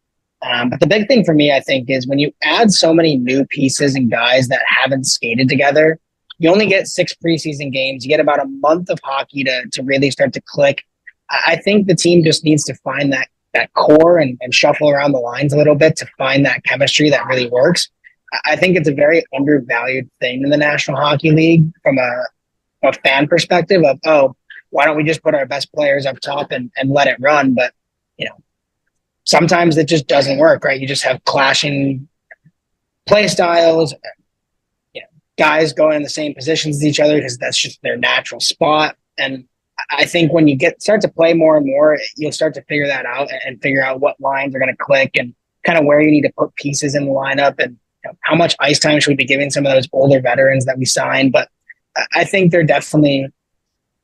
But the big thing for me, I think, is when you add so many new pieces and guys that haven't skated together, you only get 6 preseason games. You get about a month of hockey to really start to click. I think the team just needs to find that core and shuffle around the lines a little bit to find that chemistry that really works. I think it's a very undervalued thing in the National Hockey League from a fan perspective of, why don't we just put our best players up top and let it run? But, sometimes it just doesn't work, right? You just have clashing play styles, guys going in the same positions as each other because that's just their natural spot. And I think when you start to play more and more, you'll start to figure that out and figure out what lines are going to click and kind of where you need to put pieces in the lineup and how much ice time should we be giving some of those older veterans that we signed. But I think they're definitely,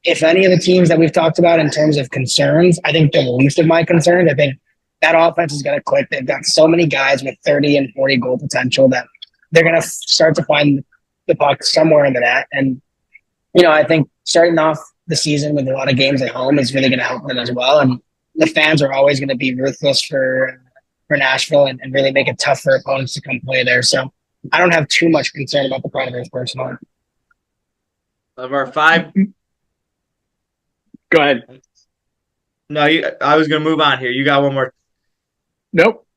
if any of the teams that we've talked about in terms of concerns, I think they're the least of my concerns. I think that offense is going to click. They've got so many guys with 30 and 40 goal potential that they're going to start to find the puck somewhere in the net. And, I think starting off the season with a lot of games at home is really going to help them as well. And the fans are always going to be ruthless for Nashville and really make it tough for opponents to come play there. So I don't have too much concern about the Predators personally. Of our 5. Go ahead. No, I was going to move on here. You got one more. Nope.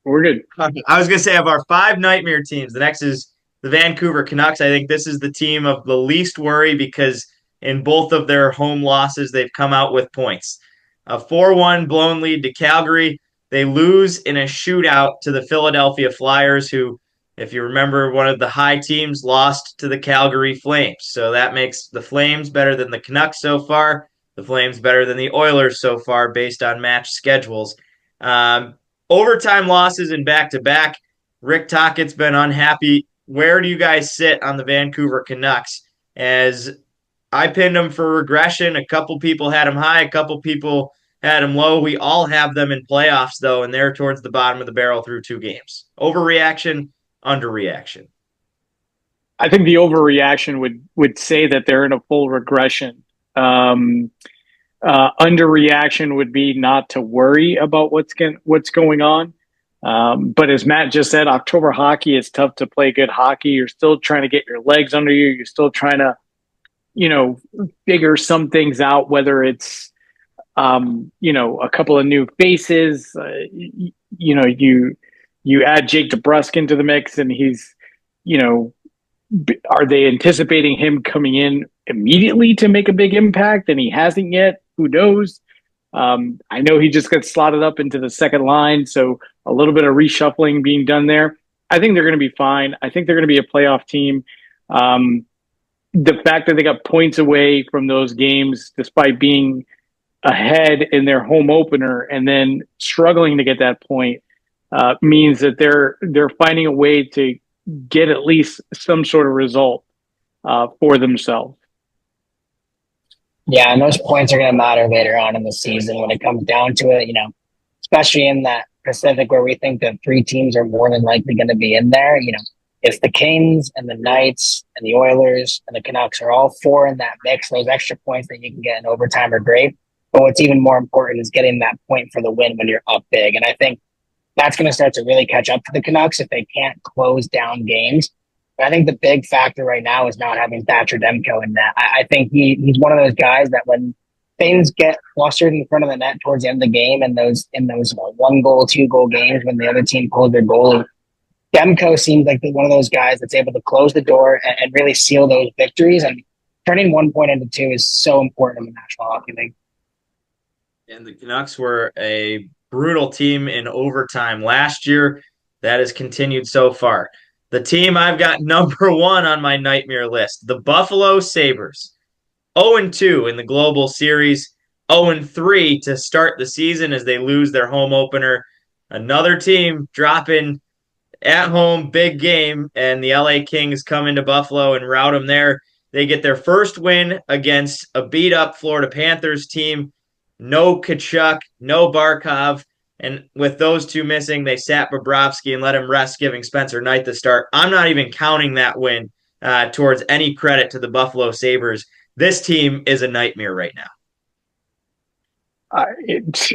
We're good. I was going to say, of our 5 nightmare teams, the next is the Vancouver Canucks. I think this is the team of the least worry because in both of their home losses, they've come out with points. A 4-1 blown lead to Calgary. They lose in a shootout to the Philadelphia Flyers, who, if you remember, one of the high teams lost to the Calgary Flames. So that makes the Flames better than the Canucks so far. The Flames better than the Oilers so far based on match schedules. Overtime losses in back-to-back. Rick Tocchet's been unhappy. Where do you guys sit on the Vancouver Canucks? As I pinned them for regression. A couple people had them high. A couple people had them low. We all have them in playoffs, though, and they're towards the bottom of the barrel through 2 games. Overreaction, underreaction. I think the overreaction would say that they're in a full regression. Underreaction would be not to worry about what's going on. But as Matt just said, October hockey is tough to play good hockey. You're still trying to get your legs under you. You're still trying to, figure some things out, whether it's, a couple of new faces. You add Jake DeBrusk into the mix and he's, are they anticipating him coming in immediately to make a big impact? And he hasn't yet. Who knows? I know he just got slotted up into the second line, so a little bit of reshuffling being done there. I think they're going to be fine. I think they're going to be a playoff team. The fact that they got points away from those games, despite being ahead in their home opener and then struggling to get that point, means that they're finding a way to get at least some sort of result for themselves. Yeah, and those points are going to matter later on in the season when it comes down to it, especially in that Pacific where we think that 3 teams are more than likely going to be in there. If the Kings and the Knights and the Oilers and the Canucks are all 4 in that mix, those extra points that you can get in overtime are great. But what's even more important is getting that point for the win when you're up big. And I think that's going to start to really catch up to the Canucks if they can't close down games. But I think the big factor right now is not having Thatcher Demko in that. I think he's one of those guys that when things get flustered in front of the net towards the end of the game and those 1-goal, 2-goal games when the other team pulls their goal, Demko seems like one of those guys that's able to close the door and really seal those victories. And turning 1 point into 2 is so important in the National Hockey League. And the Canucks were a brutal team in overtime last year. That has continued so far. The team I've got number 1 on my nightmare list, the Buffalo Sabres. 0-2 in the Global Series, 0-3 to start the season as they lose their home opener. Another team dropping at home, big game, and the LA Kings come into Buffalo and rout them there. They get their first win against a beat-up Florida Panthers team. No Kachuk, no Barkov, and with those two missing, they sat Bobrovsky and let him rest, giving Spencer Knight the start. I'm not even counting that win towards any credit to the Buffalo Sabres. This team is a nightmare right now. It's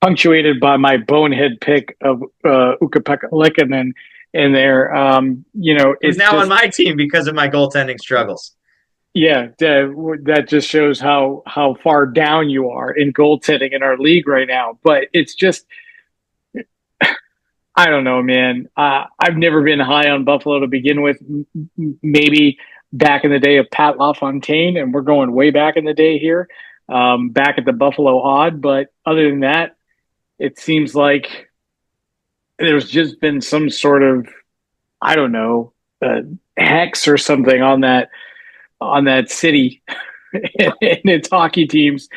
punctuated by my bonehead pick of Ukko-Pekka Lehkonen in there. He's now on my team because of my goaltending struggles. Yeah, that just shows how far down you are in goaltending in our league right now. But it's just, I don't know, man. I've never been high on Buffalo to begin with. Maybe back in the day of Pat LaFontaine, and we're going way back in the day here, back at the Buffalo Odd. But other than that, it seems like there's just been some sort of, I don't know, hex or something on that city and its hockey teams,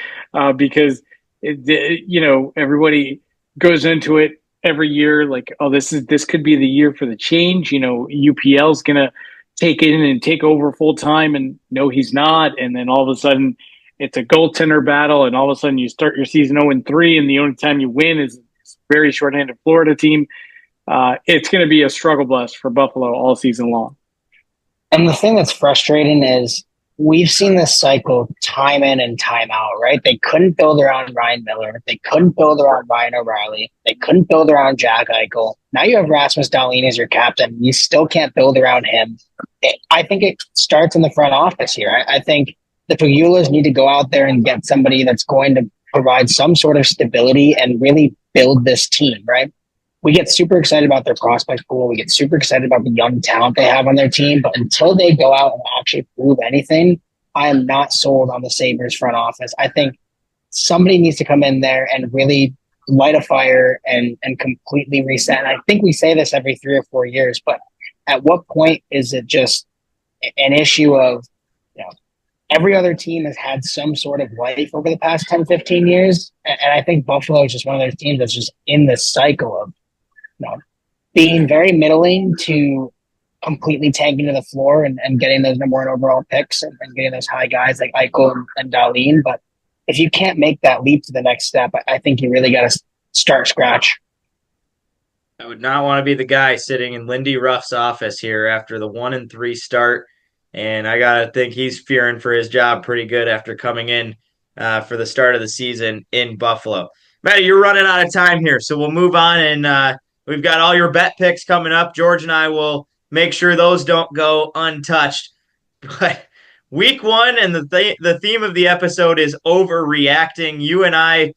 because everybody goes into it every year like, oh, this could be the year for the change. UPL's gonna take in and take over full time, and no, he's not. And then all of a sudden, it's a goaltender battle, and all of a sudden you start your season 0-3, and the only time you win is this very shorthanded Florida team. It's going to be a struggle bus for Buffalo all season long. And the thing that's frustrating is we've seen this cycle time in and time out, right? They couldn't build around Ryan Miller. They couldn't build around Ryan O'Reilly. They couldn't build around Jack Eichel. Now you have Rasmus Dahlin as your captain. You still can't build around him. I think it starts in the front office here. I think the Pagulas need to go out there and get somebody that's going to provide some sort of stability and really build this team, right? We get super excited about their prospect pool. We get super excited about the young talent they have on their team. But until they go out and actually prove anything, I am not sold on the Sabres front office. I think somebody needs to come in there and really light a fire and completely reset. And I think we say this every 3 or 4 years, but at what point is it just an issue of, every other team has had some sort of life over the past 10, 15 years. And I think Buffalo is just one of those teams that's just in this cycle of, being very middling to completely tanking to the floor and getting those number 1 overall picks and getting those high guys like Eichel and Dahlin. But if you can't make that leap to the next step, I think you really got to start scratch. I would not want to be the guy sitting in Lindy Ruff's office here after the 1-3 start. And I got to think he's fearing for his job pretty good after coming in for the start of the season in Buffalo. Matty, you're running out of time here, so we'll move on. And we've got all your bet picks coming up. George and I will make sure those don't go untouched. But week 1, and the theme of the episode is overreacting. You and I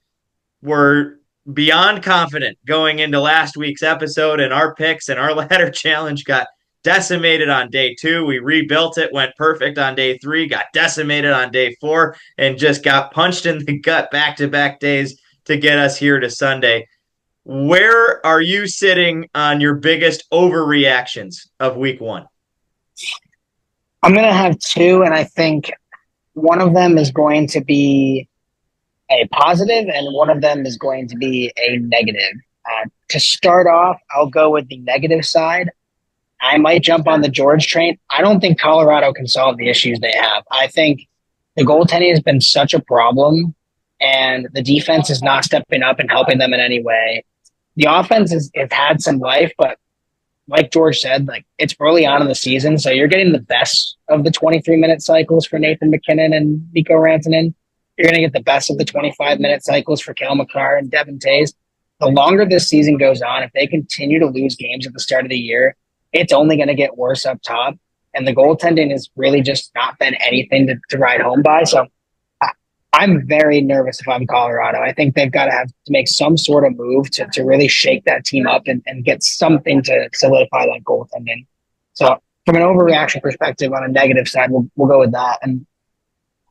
were beyond confident going into last week's episode, and our picks and our ladder challenge got decimated on day 2. We rebuilt it, went perfect on day 3, got decimated on day 4, and just got punched in the gut back-to-back days to get us here to Sunday. Where are you sitting on your biggest overreactions of week 1? I'm going to have 2, and I think one of them is going to be a positive and one of them is going to be a negative. To start off, I'll go with the negative side. I might jump on the George train. I don't think Colorado can solve the issues they have. I think the goaltending has been such a problem, and the defense is not stepping up and helping them in any way. The offense has had some life, but like George said, it's early on in the season, so you're getting the best of the 23-minute cycles for Nathan McKinnon and Mikko Rantanen. You're going to get the best of the 25-minute cycles for Cale Makar and Devin Tays. the longer this season goes on, if they continue to lose games at the start of the year, it's only going to get worse up top. And the goaltending has really just not been anything to ride home by. So I'm very nervous if I'm Colorado. I think they've got to have to make some sort of move to really shake that team up and get something to solidify that goaltending. So from an overreaction perspective, on a negative side, we'll go with that. And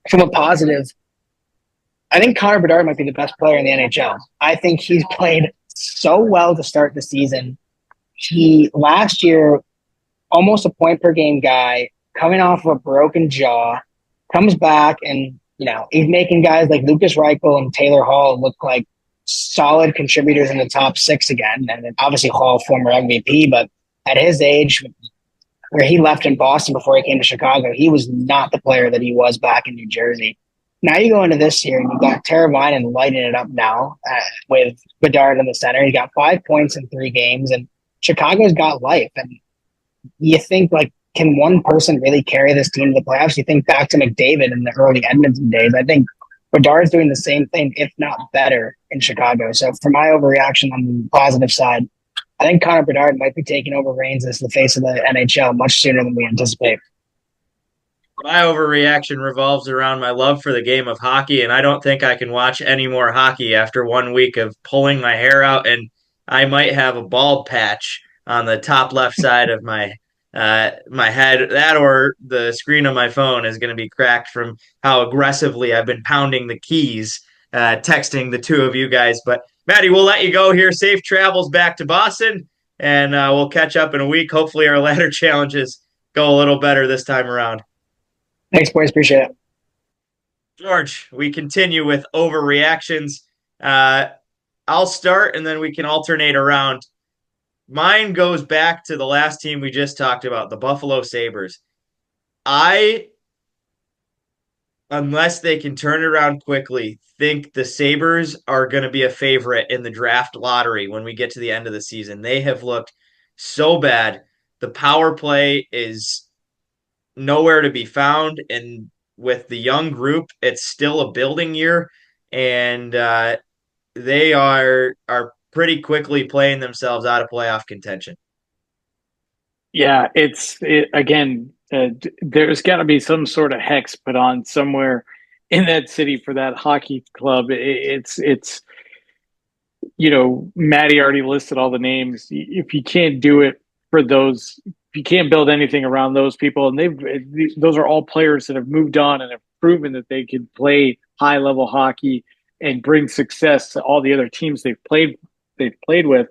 from a positive, I think Connor Bedard might be the best player in the NHL. I think he's played so well to start the season. He, last year, almost a point per game guy, coming off of a broken jaw, comes back and, he's making guys like Lucas Reichel and Taylor Hall look like solid contributors in the top six again. And then obviously Hall, former MVP, but at his age, where he left in Boston before he came to Chicago, he was not the player that he was back in New Jersey. Now you go into this year and you got Teravainen lighting it up now with Bedard in the center. He got 5 points in 3 games, and Chicago's got life. And you think, can one person really carry this team to the playoffs? You think back to McDavid in the early Edmonton days. I think Bedard's doing the same thing, if not better, in Chicago. So for my overreaction on the positive side, I think Connor Bedard might be taking over reins as the face of the NHL much sooner than we anticipate. My overreaction revolves around my love for the game of hockey, and I don't think I can watch any more hockey after 1 week of pulling my hair out, and I might have a bald patch on the top left side of my head. That or the screen of my phone is going to be cracked from how aggressively I've been pounding the keys, texting the two of you guys. But Maddie, we'll let you go here. Safe travels back to Boston, and we'll catch up in a week. Hopefully our ladder challenges go a little better this time around. Thanks, boys. Appreciate it. George, we continue with overreactions. I'll start, and then we can alternate around. Mine goes back to the last team we just talked about, the Buffalo Sabres. Unless they can turn it around quickly, think the Sabres are going to be a favorite in the draft lottery when we get to the end of the season. They have looked so bad. The power play is nowhere to be found, and with the young group, it's still a building year, and they are pretty quickly playing themselves out of playoff contention. Yeah, again, there's got to be some sort of hex put on somewhere in that city for that hockey club. It's Maddie already listed all the names. If you can't do it for those, if you can't build anything around those people, and those are all players that have moved on and have proven that they can play high level hockey and bring success to all the other teams they've played with.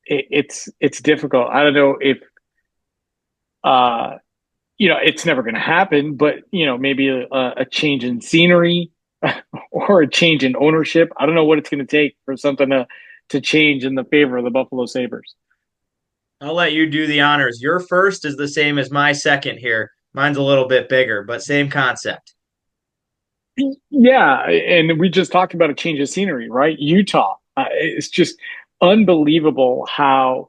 It's difficult. I don't know if it's never going to happen, but maybe a change in scenery or a change in ownership. I don't know what it's going to take for something to change in the favor of the Buffalo Sabres. I'll let you do the honors. Your first is the same as my second here. Mine's a little bit bigger, but same concept. Yeah, and we just talked about a change of scenery, right? Utah. It's just unbelievable how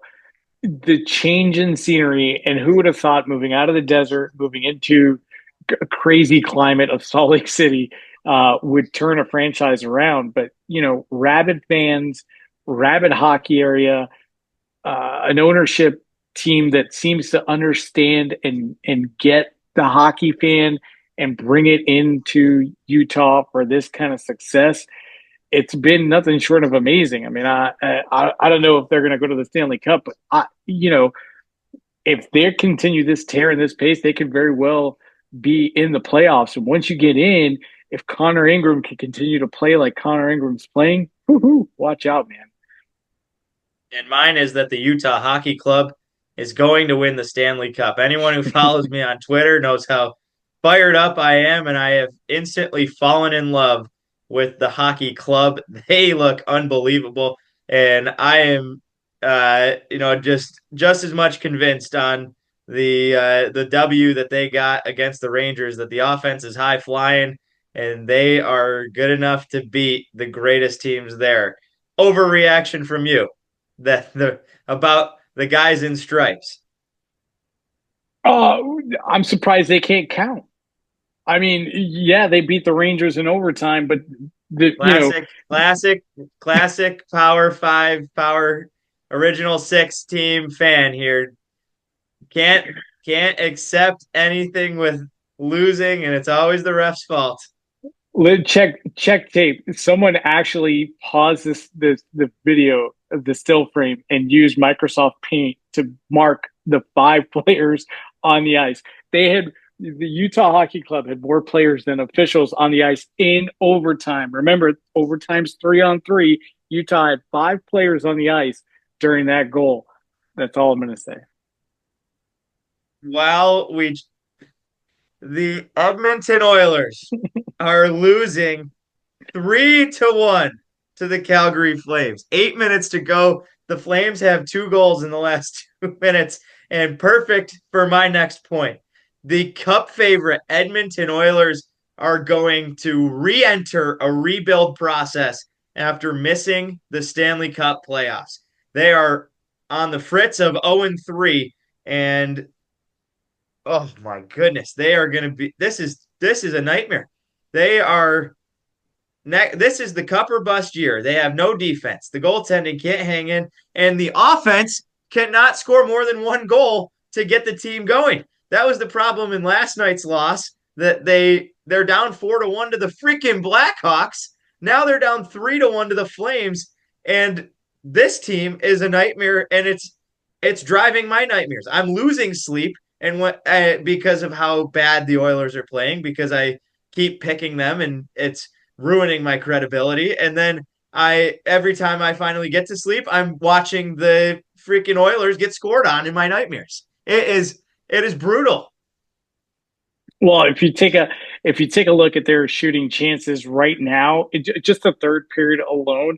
the change in scenery, and who would have thought moving out of the desert, moving into a crazy climate of Salt Lake City would turn a franchise around. But, rabid fans, rabid hockey area, an ownership team that seems to understand and get the hockey fan and bring it into Utah for this kind of success. It's been nothing short of amazing. I mean, I don't know if they're going to go to the Stanley Cup, but if they continue this tear and this pace, they could very well be in the playoffs. And once you get in, if Connor Ingram can continue to play like Connor Ingram's playing, watch out, man. And mine is that the Utah Hockey Club is going to win the Stanley Cup. Anyone who follows me on Twitter knows how fired up I am, and I have instantly fallen in love with the hockey club. They look unbelievable, and I am just as much convinced on the W that they got against the Rangers, that the offense is high flying and they are good enough to beat the greatest teams there. Overreaction from you about the guys in stripes. I'm surprised they can't count. I mean, yeah, they beat the Rangers in overtime, but Classic Power 5, Power Original 6 team fan here. Can't accept anything with losing, and it's always the ref's fault. Check tape. Someone actually paused the video of the still frame and used Microsoft Paint to mark the 5 players on the ice. The Utah Hockey Club had more players than officials on the ice in overtime. Remember, overtime's 3-on-3. Utah had 5 players on the ice during that goal. That's all I'm going to say. While the Edmonton Oilers are losing 3-1 to the Calgary Flames. 8 minutes to go. The Flames have 2 goals in the last 2 minutes, and perfect for my next point. The Cup favorite Edmonton Oilers are going to re-enter a rebuild process after missing the Stanley Cup playoffs. They are on the fritz of 0-3, and oh my goodness, they are going to be. This is a nightmare. They are. This is the Cup or bust year. They have no defense. The goaltending can't hang in, and the offense cannot score more than 1 goal to get the team going. That was the problem in last night's loss. That they're down 4-1 to the freaking Blackhawks. Now they're down 3-1 to the Flames, and this team is a nightmare, and it's driving my nightmares. I'm losing sleep. And because of how bad the Oilers are playing, because I keep picking them and it's ruining my credibility. And then every time I finally get to sleep, I'm watching the freaking Oilers get scored on in my nightmares. It is brutal. Well, if you take a look at their shooting chances right now, just the third period alone,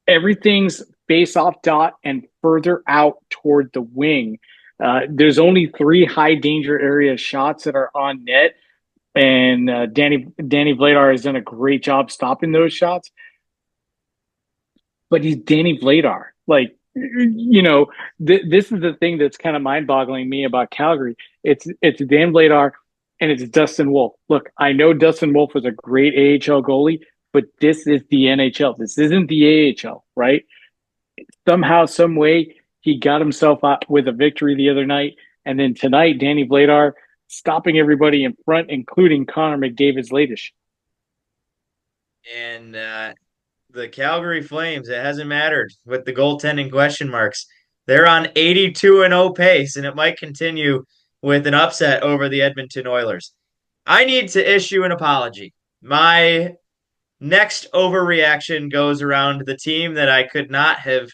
everything's face off dot and further out toward the wing. There's only 3 high danger area shots that are on net, and Danny Vladar has done a great job stopping those shots. But he's Danny Vladar. Like, this is the thing that's kind of mind-boggling me about Calgary. It's Dan Vladar and it's Dustin Wolf. Look, I know Dustin Wolf was a great AHL goalie, but this is the NHL. This isn't the AHL, right? Somehow, some way, he got himself out with a victory the other night. And then tonight, Danny Vladar stopping everybody in front, including Connor McDavid's latest. And the Calgary Flames, it hasn't mattered with the goaltending question marks. They're on 82-0 pace, and it might continue with an upset over the Edmonton Oilers. I need to issue an apology. My next overreaction goes around the team that I could not have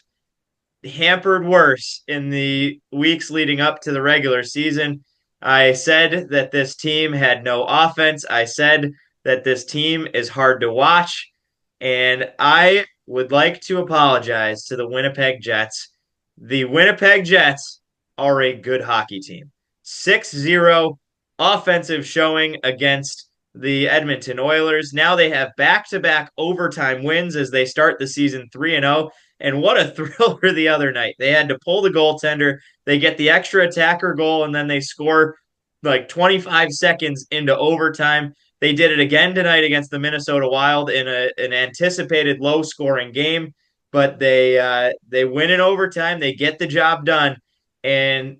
hampered worse in the weeks leading up to the regular season. I said that this team had no offense. I said that this team is hard to watch. And I would like to apologize to the Winnipeg Jets. The Winnipeg Jets are a good hockey team. 6-0 offensive showing against the Edmonton Oilers. Now they have back-to-back overtime wins as they start the season 3-0. And what a thriller the other night. They had to pull the goaltender. They get the extra attacker goal, and then they score like 25 seconds into overtime. They did it again tonight against the Minnesota Wild in an anticipated low-scoring game, but they win in overtime. They get the job done, and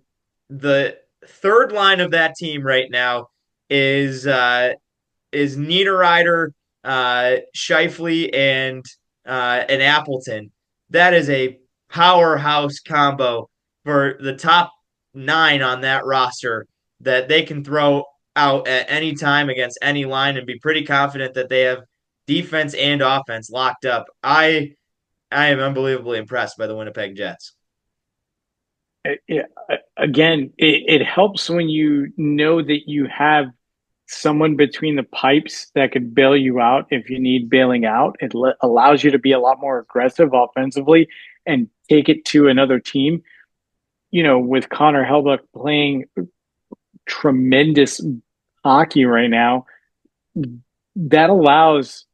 the third line of that team right now is Niederreiter, Scheifele, and Appleton. That is a powerhouse combo for the top 9 on that roster that they can throw out at any time against any line and be pretty confident that they have defense and offense locked up. I am unbelievably impressed by the Winnipeg Jets. Again, it helps when you know that you have someone between the pipes that could bail you out if you need bailing out. It allows you to be a lot more aggressive offensively and take it to another team. With Connor Hellebuyck playing tremendous hockey right now, that allows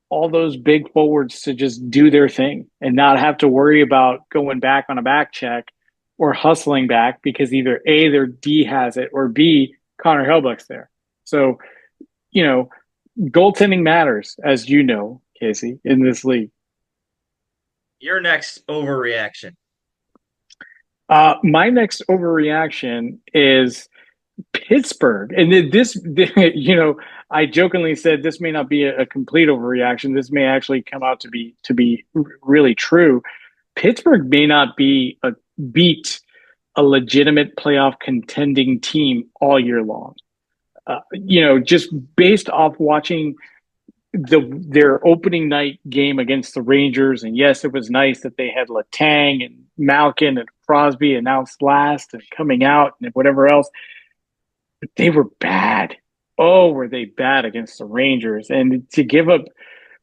all those big forwards to just do their thing and not have to worry about going back on a back check or hustling back because either A, their D has it, or B, Connor Hellebuyck's there. So, goaltending matters, as you know, Casey, in this league. Your next overreaction. My next overreaction is Pittsburgh. And this, I jokingly said this may not be a complete overreaction. This may actually come out to be really true. Pittsburgh may not beat a legitimate playoff contending team all year long. Just based off watching their opening night game against the Rangers, and yes, it was nice that they had Letang and Malkin and Crosby announced last and coming out and whatever else. But they were bad. Oh, were they bad against the Rangers? And to give up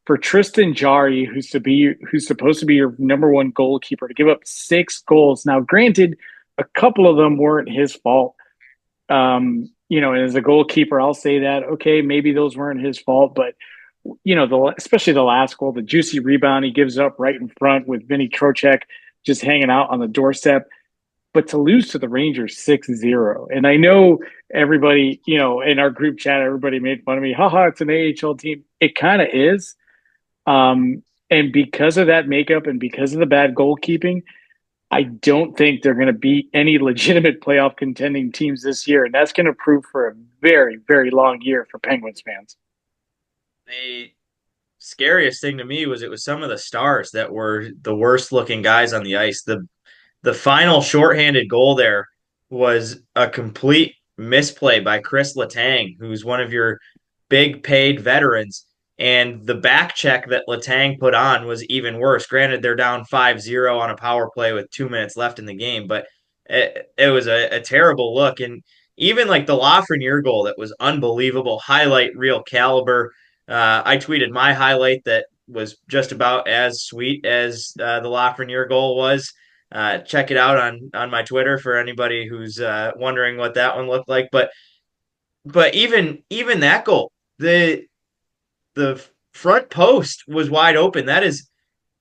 for Tristan Jarry, who's supposed to be your number one goalkeeper, to give up 6 goals. Now, granted, a couple of them weren't his fault. And as a goalkeeper, I'll say that, okay, maybe those weren't his fault, but especially the last goal, the juicy rebound he gives up right in front with Vinny Trocheck just hanging out on the doorstep. But to lose to the Rangers 6-0, and I know everybody, in our group chat, everybody made fun of me. Haha, it's an AHL team. It kind of is. And because of that makeup and because of the bad goalkeeping, I don't think they're going to beat any legitimate playoff contending teams this year. And that's going to prove for a very, very long year for Penguins fans. The scariest thing to me was it was some of the stars that were the worst looking guys on the ice. The final shorthanded goal there was a complete misplay by Chris Letang, who's one of your big paid veterans. And the back check that Letang put on was even worse. Granted, they're down 5-0 on a power play with 2 minutes left in the game, but it was a terrible look. And even like the Lafreniere goal, that was unbelievable. Highlight real caliber. I tweeted my highlight that was just about as sweet as the Lafreniere goal was. Check it out on my Twitter for anybody who's wondering what that one looked like. But even that goal, the front post was wide open. That is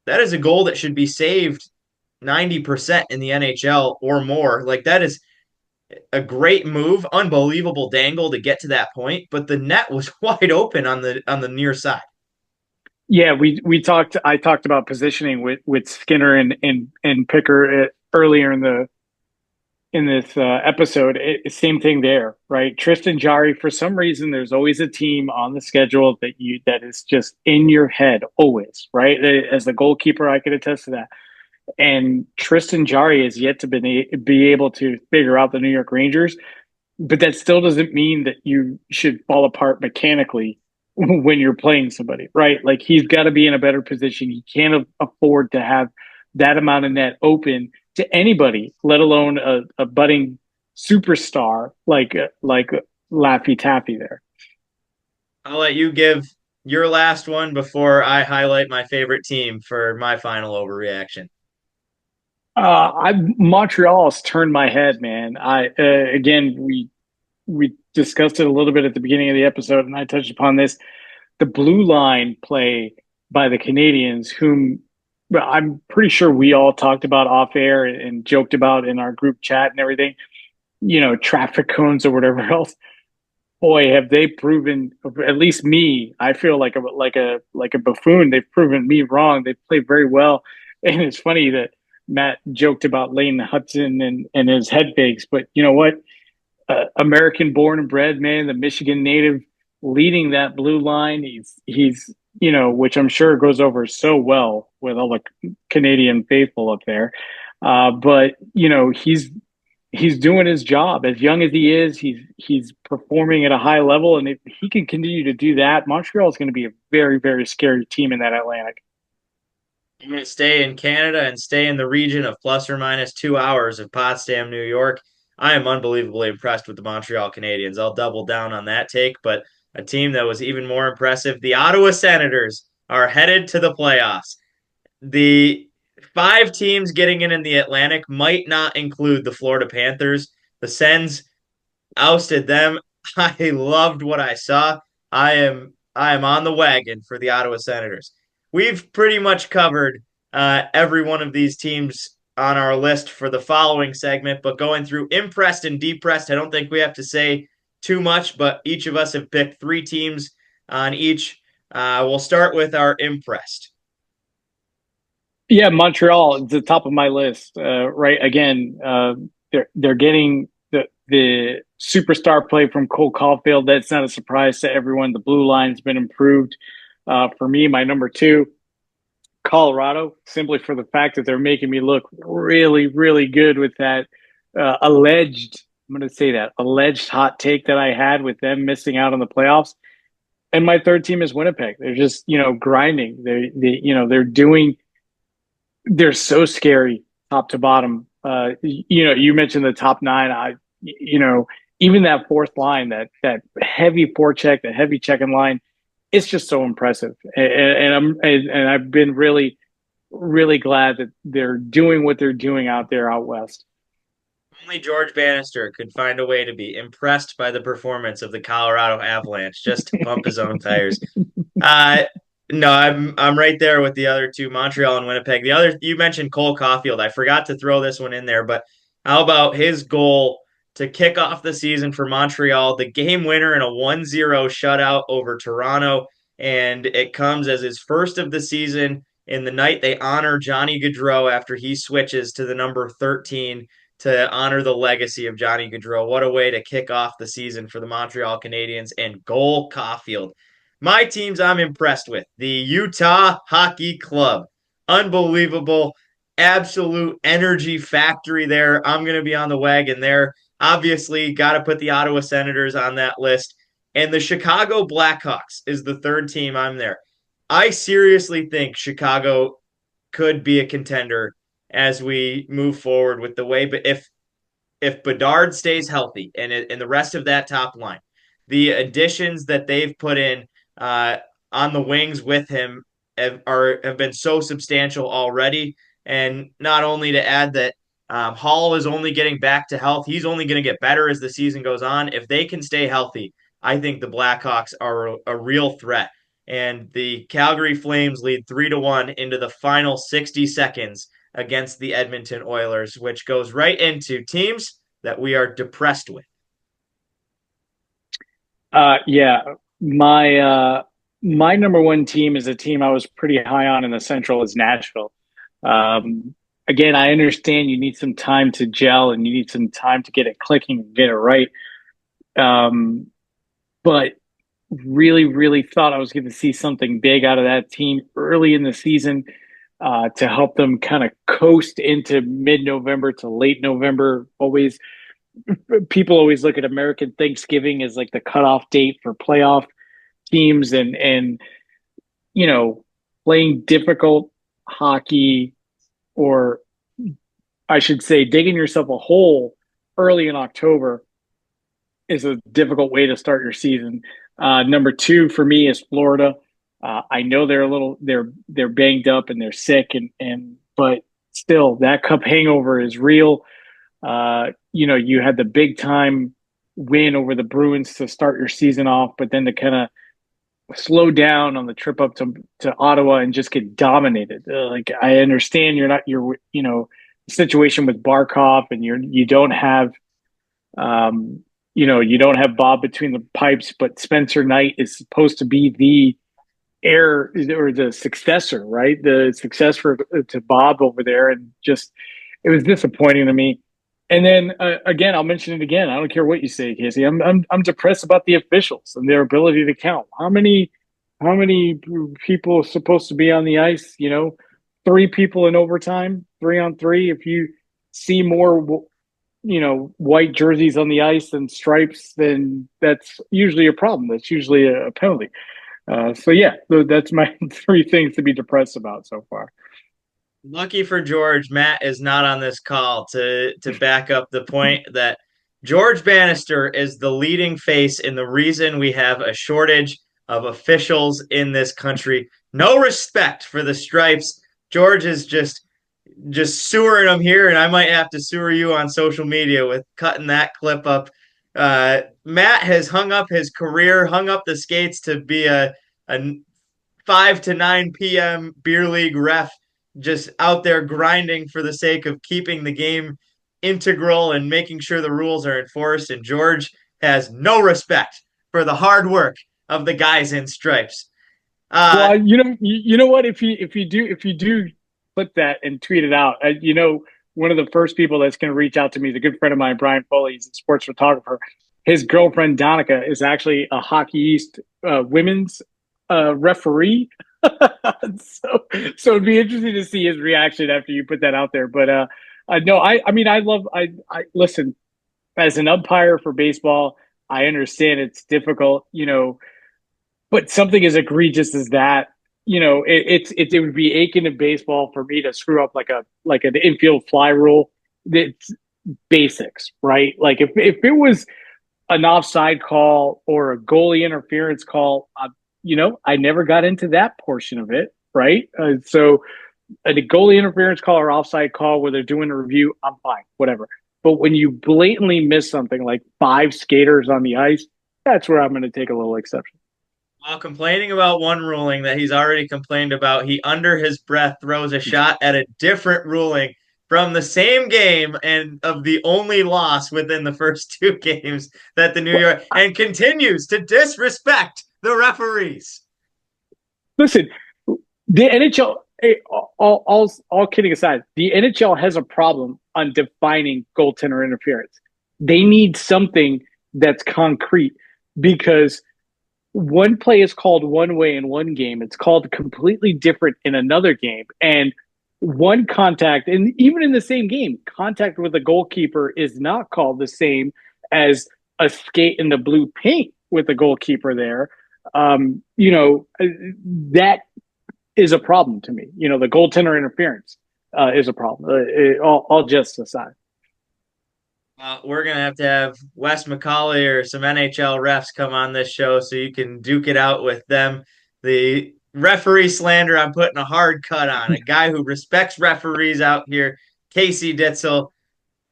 a goal that should be saved 90% in the NHL or more. Like, that is a great move, unbelievable dangle to get to that point, but the net was wide open on the near side. Yeah, I talked about positioning with Skinner and Picker earlier in this episode. Same thing there, right? Tristan Jarry, for some reason, there's always a team on the schedule that is just in your head always, right? As a goalkeeper, I could attest to that. And Tristan Jarry has yet to be able to figure out the New York Rangers, but that still doesn't mean that you should fall apart mechanically when you're playing somebody, right? Like, he's got to be in a better position. He can't afford to have that amount of net open to anybody, let alone a budding superstar like Laffy Taffy there. I'll let you give your last one before I highlight my favorite team for my final overreaction. Montreal's turned my head, man. Again, we discussed it a little bit at the beginning of the episode, and I touched upon this. The blue line play by the Canadians, whom I'm pretty sure we all talked about off air and joked about in our group chat and everything, traffic cones or whatever else. Boy, have they proven, at least me, I feel like a buffoon. They've proven me wrong. They played very well. And it's funny that Matt joked about Lane Hudson and his head fakes, but you know what? American born and bred, man, the Michigan native leading that blue line. He's which I'm sure goes over so well with all the Canadian faithful up there. But he's doing his job. As young as he is, he's performing at a high level. And if he can continue to do that, Montreal is going to be a very, very scary team in that Atlantic. I'm going to stay in Canada and stay in the region of plus or minus 2 hours of Potsdam, New York. I am unbelievably impressed with the Montreal Canadiens. I'll double down on that take, but a team that was even more impressive, the Ottawa Senators, are headed to the playoffs. The 5 teams getting in the Atlantic might not include the Florida Panthers. The Sens ousted them. I loved what I saw. I am on the wagon for the Ottawa Senators. We've pretty much covered every one of these teams on our list for the following segment, but going through impressed and depressed, I don't think we have to say too much, but each of us have picked 3 teams on each We'll start with our impressed. Yeah, Montreal is the top of my list. Right, again, they're getting the superstar play from Cole Caulfield. That's not a surprise to everyone. The blue line's been improved. For me, my number two, Colorado, simply for the fact that they're making me look really, really good with that alleged. I'm going to say that alleged hot take that I had with them missing out on the playoffs. And my third team is Winnipeg. They're just grinding. They're so scary top to bottom. You mentioned the top nine. Even that fourth line, that heavy forecheck, that heavy checking line, it's just so impressive. And I've been really, really glad that they're doing what they're doing out there out west. Only George Bannister could find a way to be impressed by the performance of the Colorado Avalanche just to pump his own tires. No, I'm right there with the other two, Montreal and Winnipeg. The other, you mentioned Cole Caulfield. I forgot to throw this one in there, but how about his goal to kick off the season for Montreal, the game winner in a 1-0 shutout over Toronto, and it comes as his first of the season. In the night they honor Johnny Gaudreau after he switches to the number 13 to honor the legacy of Johnny Gaudreau. What a way to kick off the season for the Montreal Canadiens and Cole Caulfield. My teams I'm impressed with. The Utah Hockey Club. Unbelievable. Absolute energy factory there. I'm going to be on the wagon there. Obviously, got to put the Ottawa Senators on that list. And the Chicago Blackhawks is the third team I'm there. I seriously think Chicago could be a contender as we move forward with the way. But if Bedard stays healthy and the rest of that top line, the additions that they've put in on the wings with him have been so substantial already. And not only to add that Hall is only getting back to health, he's only going to get better as the season goes on. If they can stay healthy, I think the Blackhawks are a real threat. And the Calgary Flames lead 3-1 into the final 60 seconds against the Edmonton Oilers, which goes right into teams that we are depressed with. Yeah, my number one team is a team I was pretty high on in the Central is Nashville. Again, I understand you need some time to gel and you need some time to get it clicking and get it right. But really, really thought I was going to see something big out of that team early in the season to help them kind of coast into mid-November to late November. People always look at American Thanksgiving as like the cutoff date for playoff teams and playing difficult hockey, or I should say digging yourself a hole early in October is a difficult way to start your season. Number two for me is Florida. I know they're banged up and they're sick but still that cup hangover is real. You had the big time win over the Bruins to start your season off, but then to kind of slow down on the trip up to Ottawa and just get dominated. I understand your situation with Barkov and you don't have Bob between the pipes, but Spencer Knight is supposed to be the heir or the successor, right? The successor to Bob over there. And just, it was disappointing to me. And then again, I'll mention it again. I don't care what you say, Casey. I'm depressed about the officials and their ability to count. How many people are supposed to be on the ice? 3 people in overtime, 3-on-3. If you see more, white jerseys on the ice than stripes, then that's usually a problem. That's usually a penalty. So that's my 3 things to be depressed about so far. Lucky for George, Matt is not on this call to back up the point that George Bannister is the leading face in the reason we have a shortage of officials in this country. No respect for the stripes. George is just sewering them here, and I might have to sewer you on social media with cutting that clip up. Matt has hung up his career, hung up the skates to be a 5 to 9 p.m. beer league ref, just out there grinding for the sake of keeping the game integral and making sure the rules are enforced. And George has no respect for the hard work of the guys in stripes. Well, you know what? If you do put that and tweet it out, one of the first people that's going to reach out to me is a good friend of mine, Brian Foley. He's a sports photographer. His girlfriend Donica is actually a Hockey East women's referee. So it'd be interesting to see his reaction after you put that out there. But no, I listen, as an umpire for baseball, I understand it's difficult, but something as egregious as that, it would be aching in baseball for me to screw up like an infield fly rule. It's basics, right? Like if it was an offside call or a goalie interference call, I never got into that portion of it, right? So a goalie interference call or offside call where they're doing a review, I'm fine, whatever. But when you blatantly miss something like 5 skaters on the ice, that's where I'm going to take a little exception. While complaining about one ruling that he's already complained about, he under his breath throws a shot at a different ruling from the same game and of the only loss within the first 2 games that the New York and continues to disrespect the referees. Listen, the NHL, all kidding aside, the NHL has a problem on defining goaltender interference. They need something that's concrete because one play is called one way in one game. It's called completely different in another game. And one contact, and even in the same game, contact with a goalkeeper is not called the same as a skate in the blue paint with the goalkeeper there. That is a problem to me. The goaltender interference is a problem. All just aside. We're going to have Wes McCauley or some NHL refs come on this show so you can duke it out with them. The referee slander, I'm putting a hard cut on. A guy who respects referees out here, Casey Ditzel,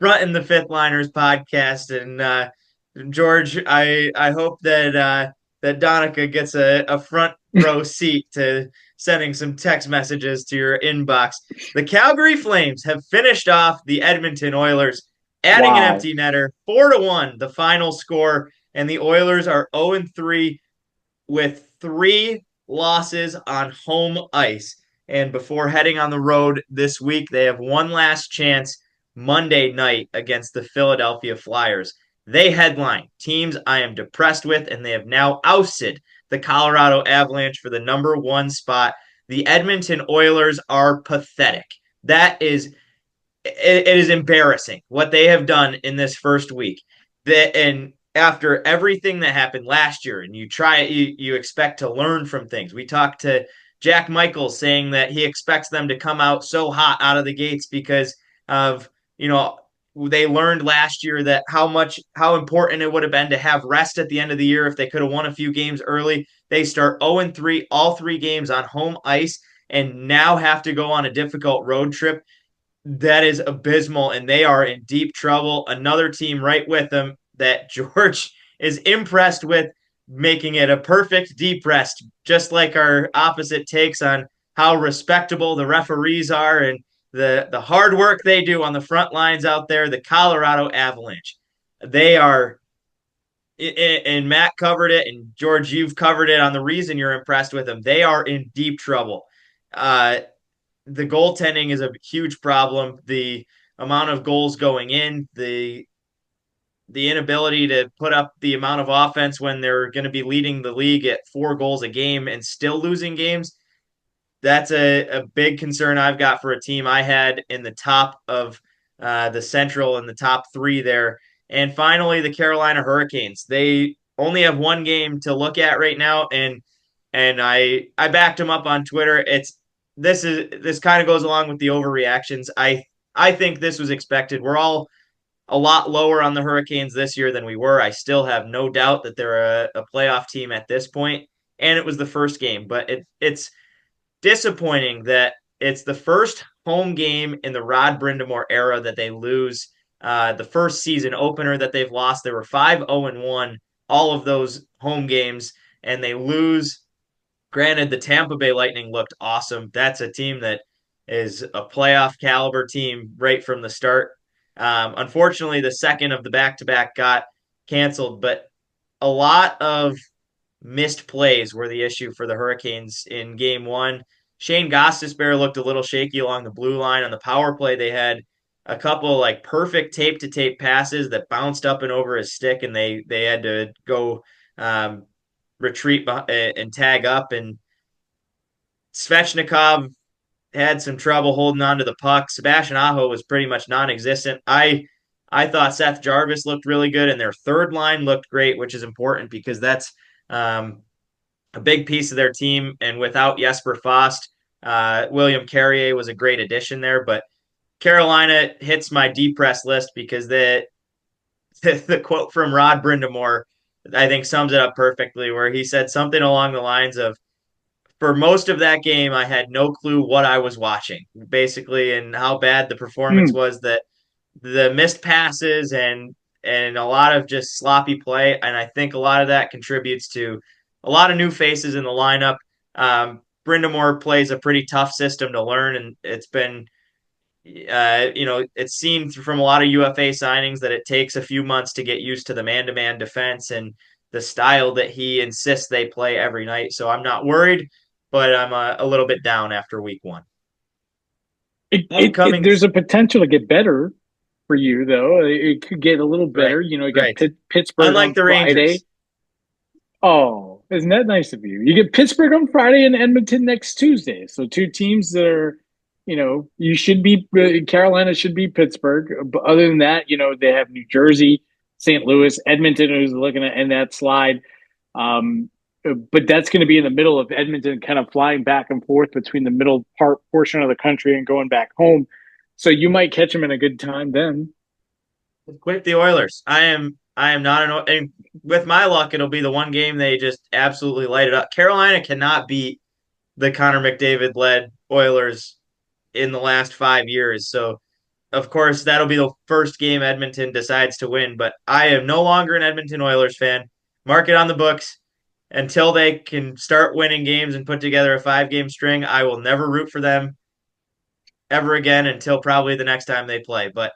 fronting the Fifth Liners podcast. And George, I hope that Donica gets a front row seat to sending some text messages to your inbox. The Calgary Flames have finished off the Edmonton Oilers, adding an empty netter, 4-1, the final score, and the Oilers are 0-3 with 3 losses on home ice. And before heading on the road this week, they have one last chance Monday night against the Philadelphia Flyers. They headline teams I am depressed with, and they have now ousted the Colorado Avalanche for the number 1 spot. The Edmonton Oilers are pathetic. It is embarrassing what they have done in this first week. And after everything that happened last year, and you expect to learn from things. We talked to Jack Michaels saying that he expects them to come out so hot out of the gates because of, they learned last year that how important it would have been to have rest at the end of the year if they could have won a few games early. They start 0-3, all 3 games on home ice, and now have to go on a difficult road trip. That is abysmal, and they are in deep trouble. Another team right with them that George is impressed with, making it a perfect deep rest, just like our opposite takes on how respectable the referees are and the hard work they do on the front lines out there. The Colorado Avalanche, they are, and Matt covered it, and George, you've covered it on the reason you're impressed with them. They are in deep trouble. The goaltending is a huge problem. The amount of goals going in, the inability to put up the amount of offense when they're going to be leading the league at 4 goals a game and still losing games. That's a big concern I've got for a team I had in the top of the Central and the top 3 there. And finally, the Carolina Hurricanes. They only have 1 game to look at right now, and I backed them up on Twitter. This kind of goes along with the overreactions. I think this was expected. We're all a lot lower on the Hurricanes this year than we were. I still have no doubt that they're a playoff team at this point, and it was the first game. But it's disappointing that it's the first home game in the Rod Brindamore era that they lose. The first season opener that they've lost, they were 5-0-1 all of those home games, and they lose. Granted, the Tampa Bay Lightning looked awesome. That's a team that is a playoff caliber team right from the start. Unfortunately, the second of the back-to-back got canceled, but a lot of missed plays were the issue for the Hurricanes in game one. Shane Gostisbehere looked a little shaky along the blue line. On the power play, they had a couple like perfect tape-to-tape passes that bounced up and over his stick, and they had to go retreat and tag up. And Svechnikov had some trouble holding on to the puck. Sebastian Aho was pretty much non-existent. I thought Seth Jarvis looked really good, and their third line looked great, which is important because that's a big piece of their team. And without Jesper Fast, William Carrier was a great addition there. But Carolina hits my depressed list because the quote from Rod Brindamore, I think, sums it up perfectly, where he said something along the lines of, for most of that game, I had no clue what I was watching, basically, and how bad the performance was, that the missed passes and a lot of just sloppy play. And I think a lot of that contributes to a lot of new faces in the lineup. Brindamore plays a pretty tough system to learn, and it's been, it's seen from a lot of UFA signings that it takes a few months to get used to the man-to-man defense and the style that he insists they play every night. So I'm not worried, but I'm a little bit down after week one. There's a potential to get better for you, though. It could get a little better. Right. You got Pittsburgh unlike on the Friday. Rangers. Oh, isn't that nice of you? You get Pittsburgh on Friday and Edmonton next Tuesday. So two teams that are, you should be – Carolina should be Pittsburgh. But other than that, they have New Jersey, St. Louis, Edmonton, who's looking at in that slide. But that's going to be in the middle of Edmonton, kind of flying back and forth between the middle portion of the country and going back home. So you might catch them in a good time then. Quit the Oilers. I am not and with my luck, it'll be the one game they just absolutely light it up. Carolina cannot beat the Connor McDavid-led Oilers in the last 5 years. So, of course, that'll be the first game Edmonton decides to win. But I am no longer an Edmonton Oilers fan. Mark it on the books. Until they can start winning games and put together a 5-game string, I will never root for them ever again until probably the next time they play. But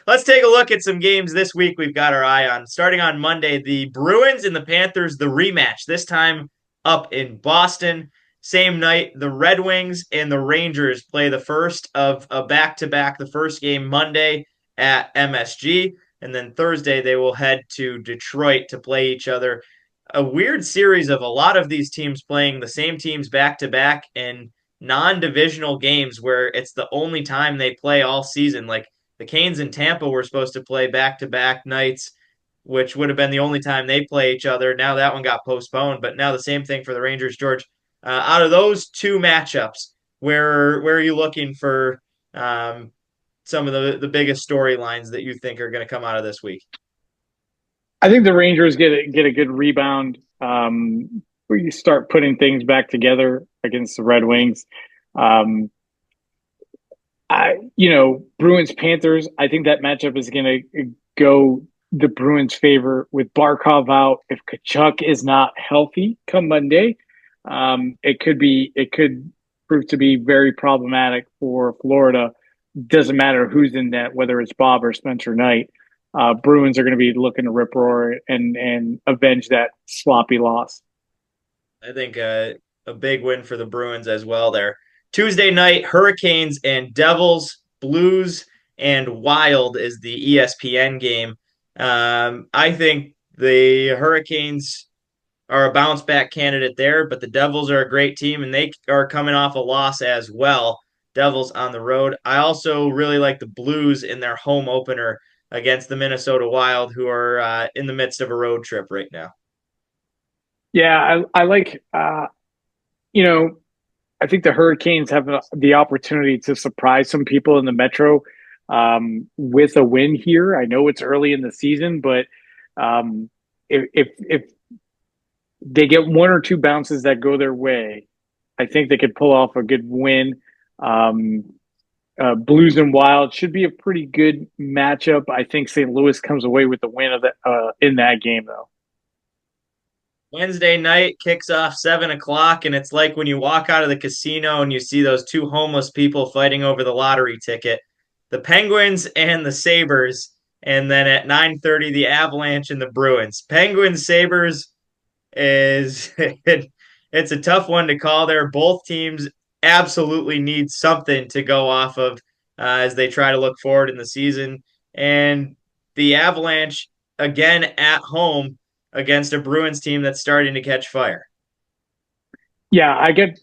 let's take a look at some games this week we've got our eye on. Starting on Monday, the Bruins and the Panthers, the rematch, this time up in Boston. Same night, the Red Wings and the Rangers play the first of a back-to-back, the first game Monday at MSG. And then Thursday, they will head to Detroit to play each other. A weird series of a lot of these teams playing the same teams back-to-back in non-divisional games where it's the only time they play all season. Like the Canes and Tampa were supposed to play back-to-back nights, which would have been the only time they play each other. Now that one got postponed, but now the same thing for the Rangers. George, out of those two matchups, where are you looking for some of the biggest storylines that you think are going to come out of this week? I think the Rangers get a good rebound where you start putting things back together against the Red Wings. Bruins Panthers, I think that matchup is going to go the Bruins' favor with Barkov out. If Tkachuk is not healthy come Monday, it could prove to be very problematic for Florida. Doesn't matter who's in that, whether it's Bob or Spencer Knight. Bruins are going to be looking to rip roar and avenge that sloppy loss. I think a big win for the Bruins as well there. Tuesday night, Hurricanes and Devils, Blues and Wild is the ESPN game. I think the Hurricanes are a bounce back candidate there, but the Devils are a great team and they are coming off a loss as well. Devils on the road. I also really like the Blues in their home opener against the Minnesota Wild, who are in the midst of a road trip right now. Yeah, I like, I think the Hurricanes have the opportunity to surprise some people in the Metro with a win here. I know it's early in the season, but if they get one or two bounces that go their way, I think they could pull off a good win. Blues and Wild should be a pretty good matchup. I think St. Louis comes away with the win of in that game, though. Wednesday night kicks off 7:00, and it's like when you walk out of the casino and you see those two homeless people fighting over the lottery ticket. The Penguins and the Sabres And then at 9:30, the Avalanche and the Bruins. Penguins Sabres is it's a tough one to call there. Both teams absolutely need something to go off of as they try to look forward in the season. And the Avalanche, again, at home against a Bruins team that's starting to catch fire. Yeah, I get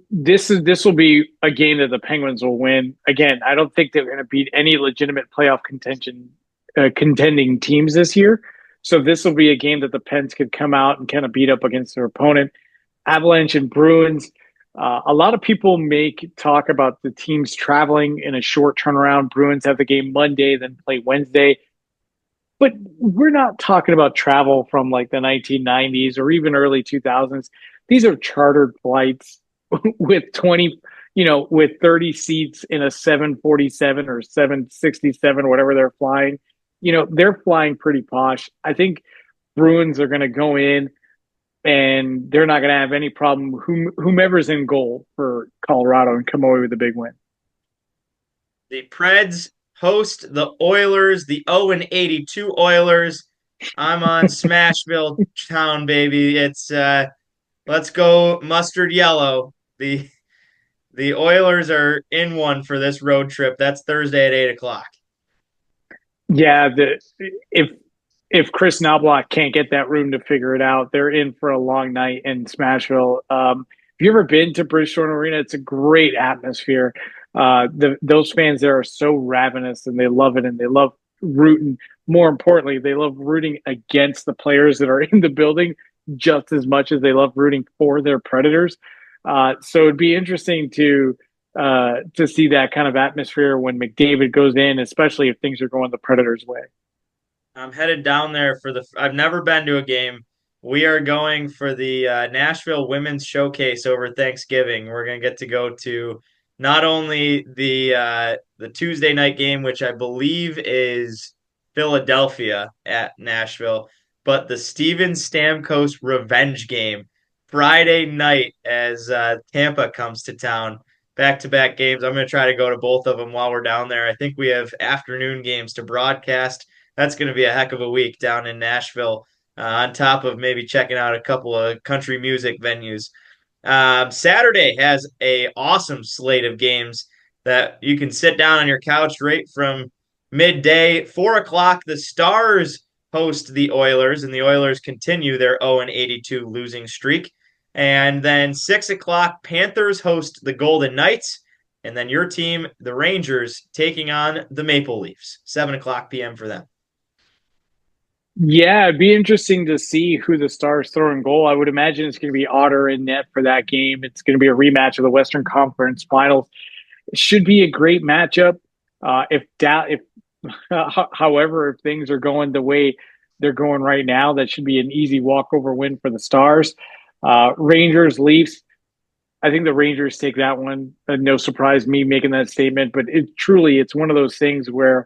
this will be a game that the Penguins will win. Again, I don't think they're going to beat any legitimate playoff contending teams this year. So this will be a game that the Pens could come out and kind of beat up against their opponent. Avalanche and Bruins. A lot of people talk about the teams traveling in a short turnaround. Bruins have the game Monday, then play Wednesday. But we're not talking about travel from like the 1990s or even early 2000s. These are chartered flights with 30 seats in a 747 or 767, whatever they're flying. They're flying pretty posh. I think Bruins are going to go in and they're not going to have any problem whomever's in goal for Colorado and come away with a big win. The Preds host the Oilers, the 0-82 Oilers. I'm on Smashville town, baby. It's let's go mustard yellow. The Oilers are in one for this road trip. That's Thursday at 8:00. Yeah, if Chris Knobloch can't get that room to figure it out, they're in for a long night in Smashville. Have you ever been to Bridgestone Arena? It's a great atmosphere. Those fans there are so ravenous, and they love it, and they love rooting. More importantly, they love rooting against the players that are in the building just as much as they love rooting for their Predators. So it'd be interesting to see that kind of atmosphere when McDavid goes in, especially if things are going the Predators' way. I'm headed down there I've never been to a game. We are going for the Nashville Women's Showcase over Thanksgiving. We're going to get to go to not only the Tuesday night game, which I believe is Philadelphia at Nashville, but the Steven Stamkos revenge game Friday night as Tampa comes to town. Back-to-back games. I'm going to try to go to both of them while we're down there. I think we have afternoon games to broadcast. That's going to be a heck of a week down in Nashville, on top of maybe checking out a couple of country music venues. Saturday has an awesome slate of games that you can sit down on your couch right from midday. 4:00, the Stars host the Oilers, and the Oilers continue their 0-82 losing streak. And then 6:00, Panthers host the Golden Knights. And then your team, the Rangers, taking on the Maple Leafs. 7:00 p.m. for them. Yeah, it'd be interesting to see who the Stars throw in goal. I would imagine it's going to be Otter in net for that game. It's going to be a rematch of the Western Conference Finals. It should be a great matchup. However, if things are going the way they're going right now, that should be an easy walkover win for the Stars. Rangers, Leafs. I think the Rangers take that one. No surprise me making that statement, but it's one of those things where,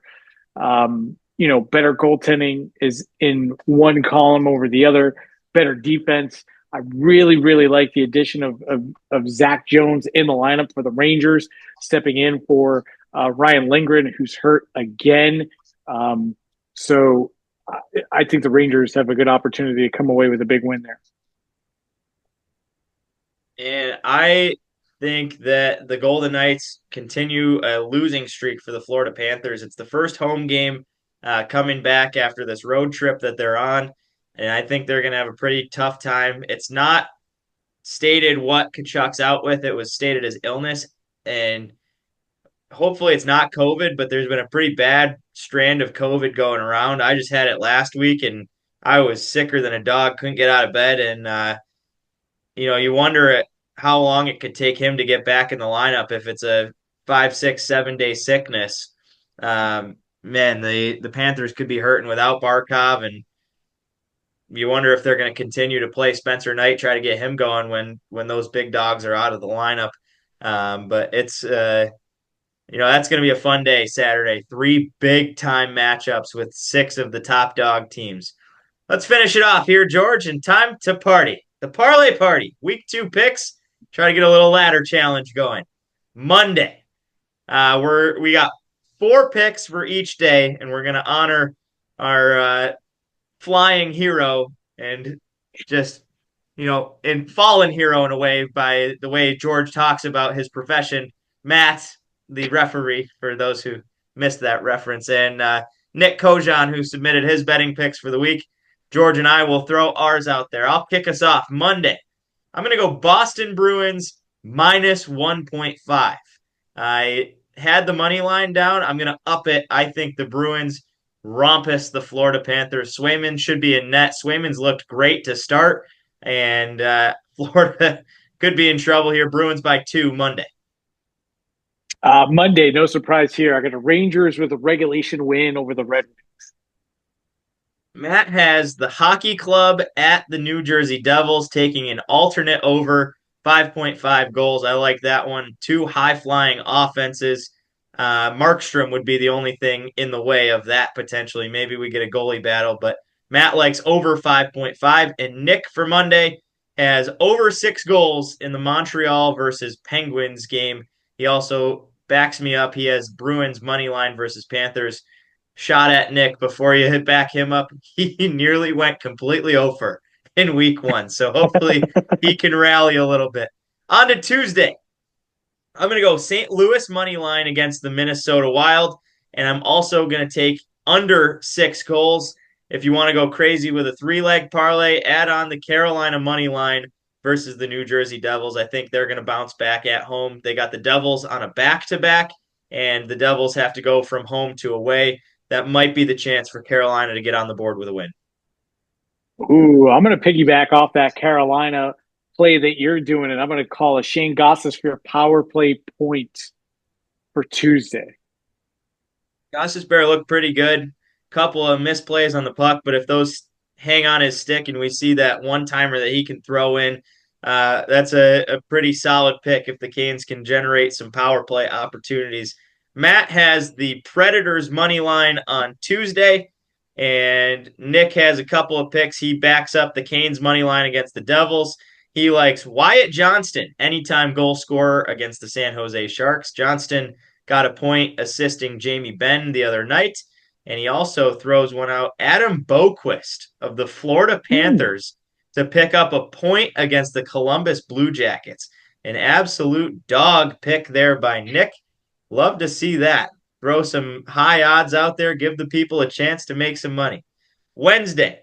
better goaltending is in one column over the other, better defense. I really, really like the addition of Zach Jones in the lineup for the Rangers, stepping in for Ryan Lindgren, who's hurt again. So I think the Rangers have a good opportunity to come away with a big win there. And I think that the Golden Knights continue a losing streak for the Florida Panthers. It's the first home game coming back after this road trip that they're on, and I think they're going to have a pretty tough time. It's not stated what Kachuk's out with. It was stated as illness, and hopefully it's not COVID, but there's been a pretty bad strand of COVID going around. I just had it last week, and I was sicker than a dog, couldn't get out of bed, and you wonder how long it could take him to get back in the lineup if it's a 5, 6, 7 day sickness. Man, the Panthers could be hurting without Barkov, and you wonder if they're going to continue to play Spencer Knight, try to get him going when those big dogs are out of the lineup. But it's that's going to be a fun day Saturday. 3 big time matchups with 6 of the top dog teams. Let's finish it off here, George, and time to party. The Parlay Party, Week 2 picks. Try to get a little ladder challenge going. Monday, we got 4 picks for each day, and we're going to honor our flying hero and just, and fallen hero in a way by the way George talks about his profession. Matt, the referee, for those who missed that reference, and Nick Kojan, who submitted his betting picks for the week. George and I will throw ours out there. I'll kick us off Monday. I'm going to go Boston Bruins minus 1.5. I had the money line down. I'm going to up it. I think the Bruins rompus the Florida Panthers. Swayman should be in net. Swayman's looked great to start, and Florida could be in trouble here. Bruins by 2 Monday. Monday, no surprise here. I got the Rangers with a regulation win over the Red Wings. Matt has the Hockey Club at the New Jersey Devils, taking an alternate over 5.5 goals. I like that one. 2 high-flying offenses. Markstrom would be the only thing in the way of that potentially. Maybe we get a goalie battle, but Matt likes over 5.5. And Nick for Monday has over 6 goals in the Montreal versus Penguins game. He also backs me up. He has Bruins money line versus Panthers. Shot at Nick before you back him up. He nearly went completely over in week 1. So hopefully he can rally a little bit. On to Tuesday. I'm going to go St. Louis money line against the Minnesota Wild. And I'm also going to take under 6 goals. If you want to go crazy with a 3-leg parlay, add on the Carolina money line versus the New Jersey Devils. I think they're going to bounce back at home. They got the Devils on a back-to-back, and the Devils have to go from home to away. That might be the chance for Carolina to get on the board with a win. Ooh, I'm going to piggyback off that Carolina play that you're doing, and I'm going to call a Shane Gostisbehere power play point for Tuesday. Gostisbehere looked pretty good. Couple of misplays on the puck, but if those hang on his stick and we see that one-timer that he can throw in, that's a pretty solid pick if the Canes can generate some power play opportunities. Matt has the Predators money line on Tuesday, and Nick has a couple of picks. He backs up the Canes money line against the Devils. He likes Wyatt Johnston, anytime goal scorer against the San Jose Sharks. Johnston got a point assisting Jamie Benn the other night, and he also throws one out. Adam Boquist of the Florida Panthers to pick up a point against the Columbus Blue Jackets. An absolute dog pick there by Nick. Love to see that. Throw some high odds out there. Give the people a chance to make some money. Wednesday,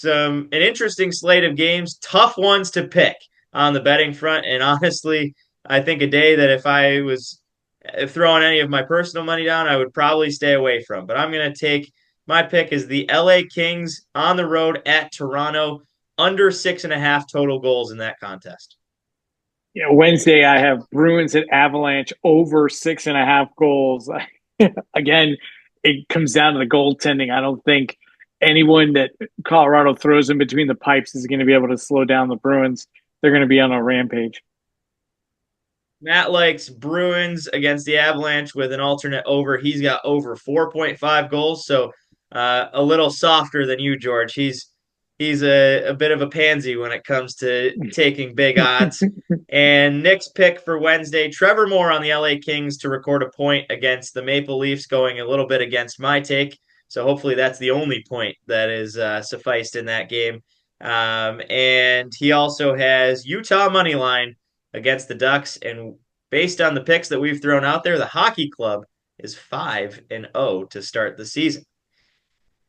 an interesting slate of games. Tough ones to pick on the betting front. And honestly, I think a day that if I was throwing any of my personal money down, I would probably stay away from. But I'm going to take my pick is the LA Kings on the road at Toronto. Under 6.5 total goals in that contest. Yeah, Wednesday I have Bruins at Avalanche over 6.5 goals. Again, it comes down to the goaltending. I don't think anyone that Colorado throws in between the pipes is going to be able to slow down the Bruins. They're going to be on a rampage. Matt likes Bruins against the Avalanche with an alternate over. He's got over 4.5 goals, so a little softer than you, George. He's a bit of a pansy when it comes to taking big odds. And Nick's pick for Wednesday, Trevor Moore on the LA Kings to record a point against the Maple Leafs, going a little bit against my take. So hopefully that's the only point that is sufficed in that game. And he also has Utah money line against the Ducks. And based on the picks that we've thrown out there, the Hockey Club is 5-0 to start the season.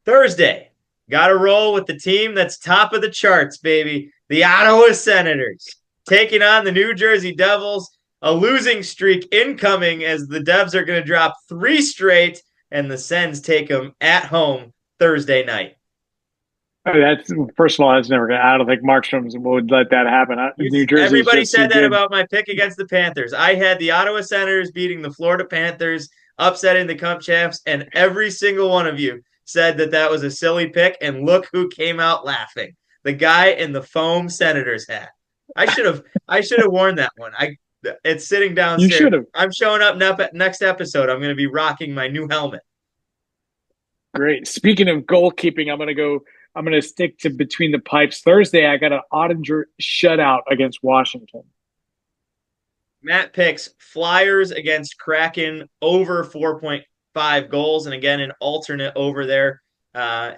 Thursday. Got to roll with the team that's top of the charts, baby. The Ottawa Senators taking on the New Jersey Devils. A losing streak incoming as the Devs are going to drop 3 straight, and the Sens take them at home Thursday night. That's first of all, that's never going to. I don't think Markstrom would let that happen. New Jersey. Everybody said that about my pick against the Panthers. I had the Ottawa Senators beating the Florida Panthers, upsetting the Cup champs, and every single one of you said that was a silly pick, and look who came out laughing. The guy in the foam Senators hat. I should have worn that one. It's sitting downstairs. You should have. I'm showing up next episode. I'm going to be rocking my new helmet. Great. Speaking of goalkeeping, I'm going to stick to between the pipes. Thursday, I got an Ottinger shutout against Washington. Matt picks Flyers against Kraken over 4.5 5 goals, and again, an alternate over there.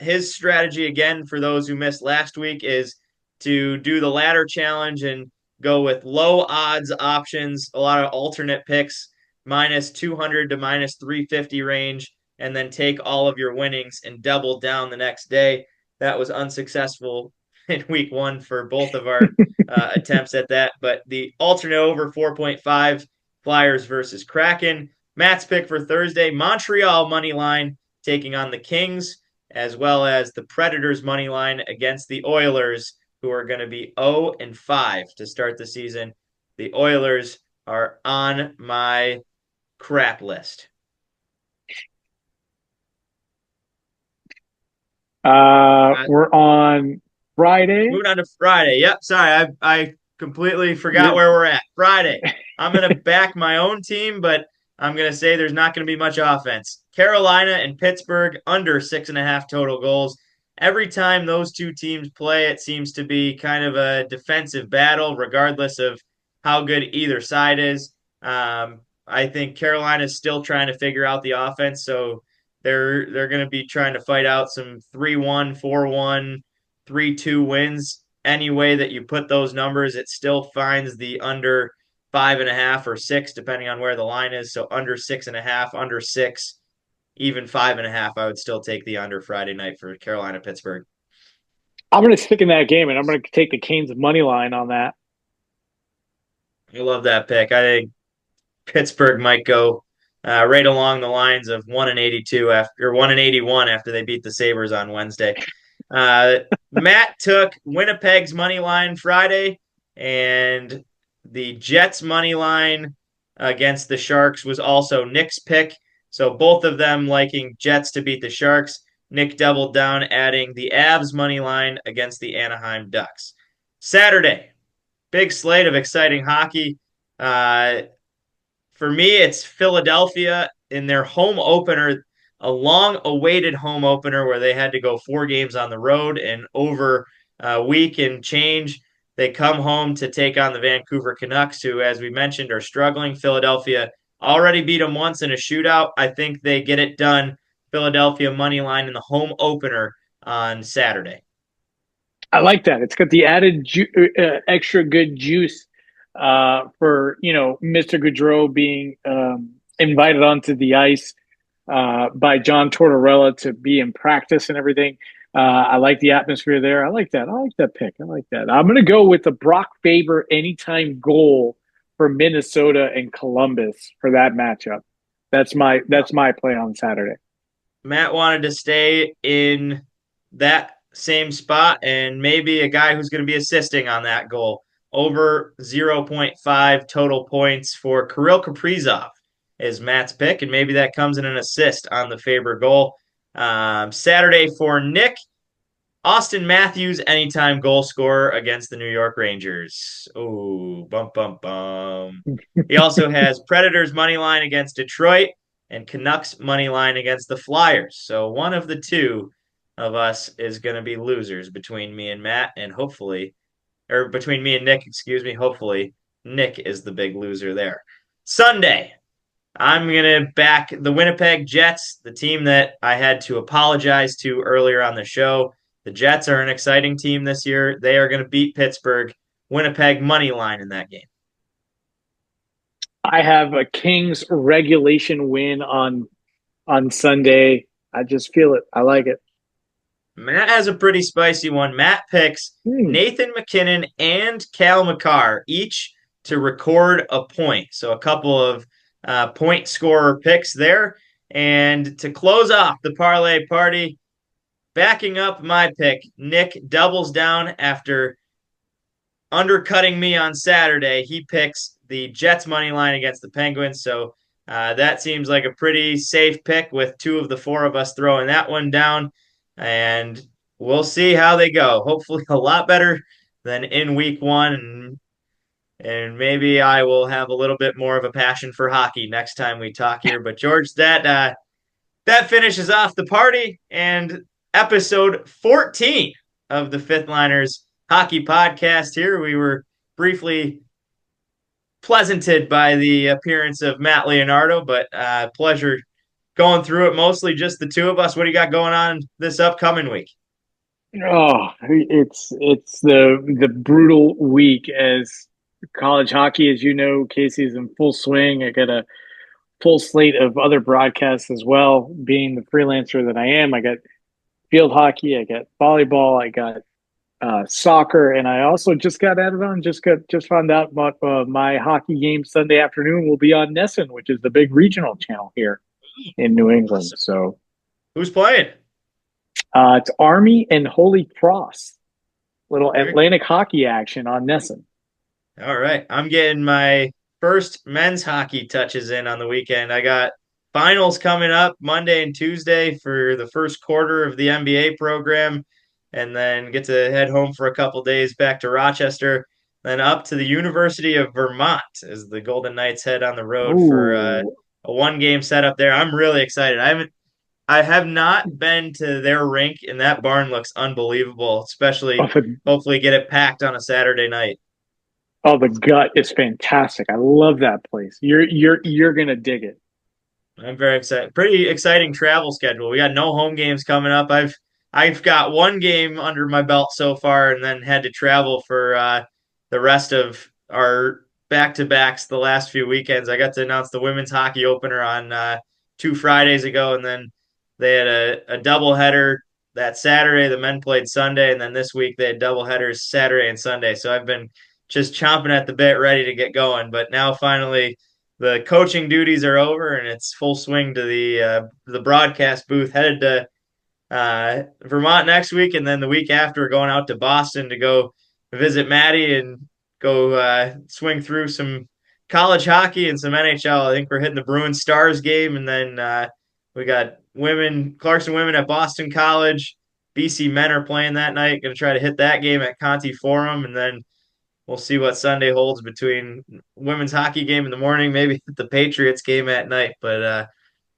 His strategy, again, for those who missed last week, is to do the ladder challenge and go with low odds options, a lot of alternate picks, minus 200 to minus 350 range, and then take all of your winnings and double down the next day. That was unsuccessful in week 1 for both of our attempts at that. But the alternate over 4.5, Flyers versus Kraken. Matt's pick for Thursday, Montreal money line taking on the Kings, as well as the Predators money line against the Oilers, who are going to be 0-5 to start the season. The Oilers are on my crap list. We're on Friday. Moving on to Friday. Yep, sorry, I completely forgot where we're at. Friday. I'm going to back my own team, but I'm going to say there's not going to be much offense. Carolina and Pittsburgh under 6.5 total goals. Every time those two teams play, it seems to be kind of a defensive battle, regardless of how good either side is. I think Carolina is still trying to figure out the offense, so they're going to be trying to fight out some 3-1, 4-1, 3-2 wins. Any way that you put those numbers, it still finds the under 5.5 or 6, depending on where the line is. So under 6.5, under 6, even 5.5. I would still take the under Friday night for Carolina Pittsburgh. I'm going to stick in that game, and I'm going to take the Canes money line on that. I love that pick. I think Pittsburgh might go right along the lines of 1-82 after, or 1-81 after they beat the Sabres on Wednesday. Matt took Winnipeg's money line Friday, and the Jets money line against the Sharks was also Nick's pick. So both of them liking Jets to beat the Sharks. Nick doubled down, adding the Avs money line against the Anaheim Ducks. Saturday, big slate of exciting hockey. For me, it's Philadelphia in their home opener, a long-awaited home opener where they had to go 4 games on the road, and over a week and change, they come home to take on the Vancouver Canucks, who, as we mentioned, are struggling. Philadelphia already beat them once in a shootout. I think they get it done. Philadelphia money line in the home opener on Saturday. I like that. It's got the added extra good juice for, Mr. Gaudreau being invited onto the ice by John Tortorella to be in practice and everything. I like the atmosphere there. I like that. I like that pick. I like that. I'm going to go with the Brock Faber anytime goal for Minnesota and Columbus for that matchup. That's my play on Saturday. Matt wanted to stay in that same spot, and maybe a guy who's going to be assisting on that goal. Over 0.5 total points for Kirill Kaprizov is Matt's pick, and maybe that comes in an assist on the Faber goal. Saturday for Nick, Austin Matthews, anytime goal scorer against the New York Rangers. Oh, bum, bum, bum. He also has Predators money line against Detroit and Canucks money line against the Flyers. So one of the two of us is going to be losers between me and Matt, and between me and Nick, hopefully Nick is the big loser there. Sunday, I'm going to back the Winnipeg Jets, the team that I had to apologize to earlier on the show. The Jets are an exciting team this year. They are going to beat Pittsburgh. Winnipeg money line in that game. I have a Kings regulation win on Sunday. I just feel it. I like it. Matt has a pretty spicy one. Matt picks Nathan McKinnon and Cal McCarr each to record a point. So a couple of point scorer picks there. And to close off the parlay party, backing up my pick, Nick doubles down after undercutting me on Saturday. He picks the Jets money line against the Penguins. So that seems like a pretty safe pick with 2 of the 4 of us throwing that one down. And we'll see how they go. Hopefully a lot better than in week 1. And maybe I will have a little bit more of a passion for hockey next time we talk here. But George, that finishes off the party and episode 14 of the Fifth Liners Hockey Podcast here. We were briefly pleasanted by the appearance of Matt Leonardo, but pleasure going through it, mostly just the two of us. What do you got going on this upcoming week? Oh, it's the brutal week as college hockey, as you know, Casey, is in full swing. I got a full slate of other broadcasts as well. Being the freelancer that I am, I got field hockey, I got volleyball, I got soccer, and I also just got added on. Just found out about my hockey game Sunday afternoon will be on Nesson, which is the big regional channel here in New England. So, who's playing? It's Army and Holy Cross, little Atlantic hockey action on Nesson. All right, I'm getting my first men's hockey touches in on the weekend. I got finals coming up Monday and Tuesday for the first quarter of the NBA program, and then get to head home for a couple days back to Rochester, then up to the University of Vermont as the Golden Knights head on the road for a one-game setup there. I'm really excited. I have not been to their rink, and that barn looks unbelievable, especially hopefully get it packed on a Saturday night. Oh, the gut is fantastic. I love that place. You're gonna dig it. I'm very excited. Pretty exciting travel schedule. We got no home games coming up. I've got one game under my belt so far, and then had to travel for the rest of our back-to-backs the last few weekends. I got to announce the women's hockey opener on 2 Fridays ago, and then they had a doubleheader that Saturday. The men played Sunday, and then this week they had doubleheaders Saturday and Sunday. So I've been just chomping at the bit, ready to get going. But now finally the coaching duties are over, and it's full swing to the broadcast booth. Headed to Vermont next week, and then the week after going out to Boston to go visit Maddie and go swing through some college hockey and some NHL. I think we're hitting the Bruins Stars game, and then we got Clarkson women at Boston College. BC men are playing that night. Going to try to hit that game at Conti Forum, and then we'll see what Sunday holds between women's hockey game in the morning, maybe the Patriots game at night. But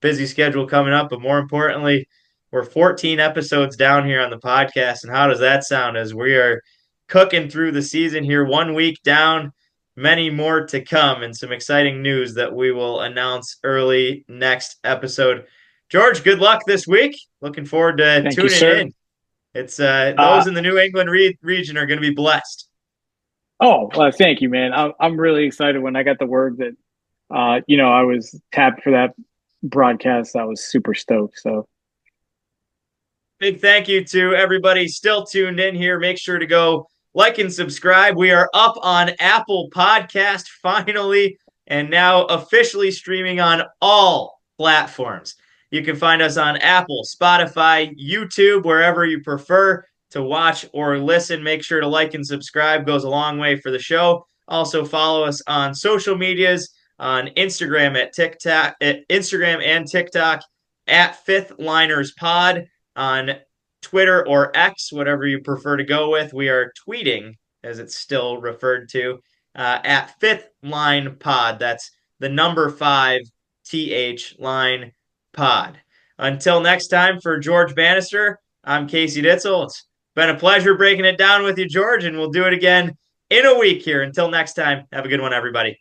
busy schedule coming up. But more importantly, we're 14 episodes down here on the podcast. And how does that sound as we are cooking through the season here, 1 week down, many more to come, and some exciting news that we will announce early next episode. George, good luck this week. Looking forward to tuning in. It's those in the New England region are going to be blessed. Oh, well, thank you, man. I'm really excited when I got the word that, I was tapped for that broadcast. I was super stoked. So big thank you to everybody still tuned in here. Make sure to go like and subscribe. We are up on Apple Podcast finally, and now officially streaming on all platforms. You can find us on Apple, Spotify, YouTube, wherever you prefer to watch or listen. Make sure to like and subscribe. Goes a long way for the show. Also follow us on social medias, on Instagram and TikTok at Fifth Liners Pod, on Twitter or X, whatever you prefer to go with. We are tweeting, as it's still referred to, at Fifth Line Pod. That's the number 5 TH line pod. Until next time, for George Bannister, I'm Casey Ditzel. It's been a pleasure breaking it down with you, George, and we'll do it again in a week here. Until next time, have a good one, everybody.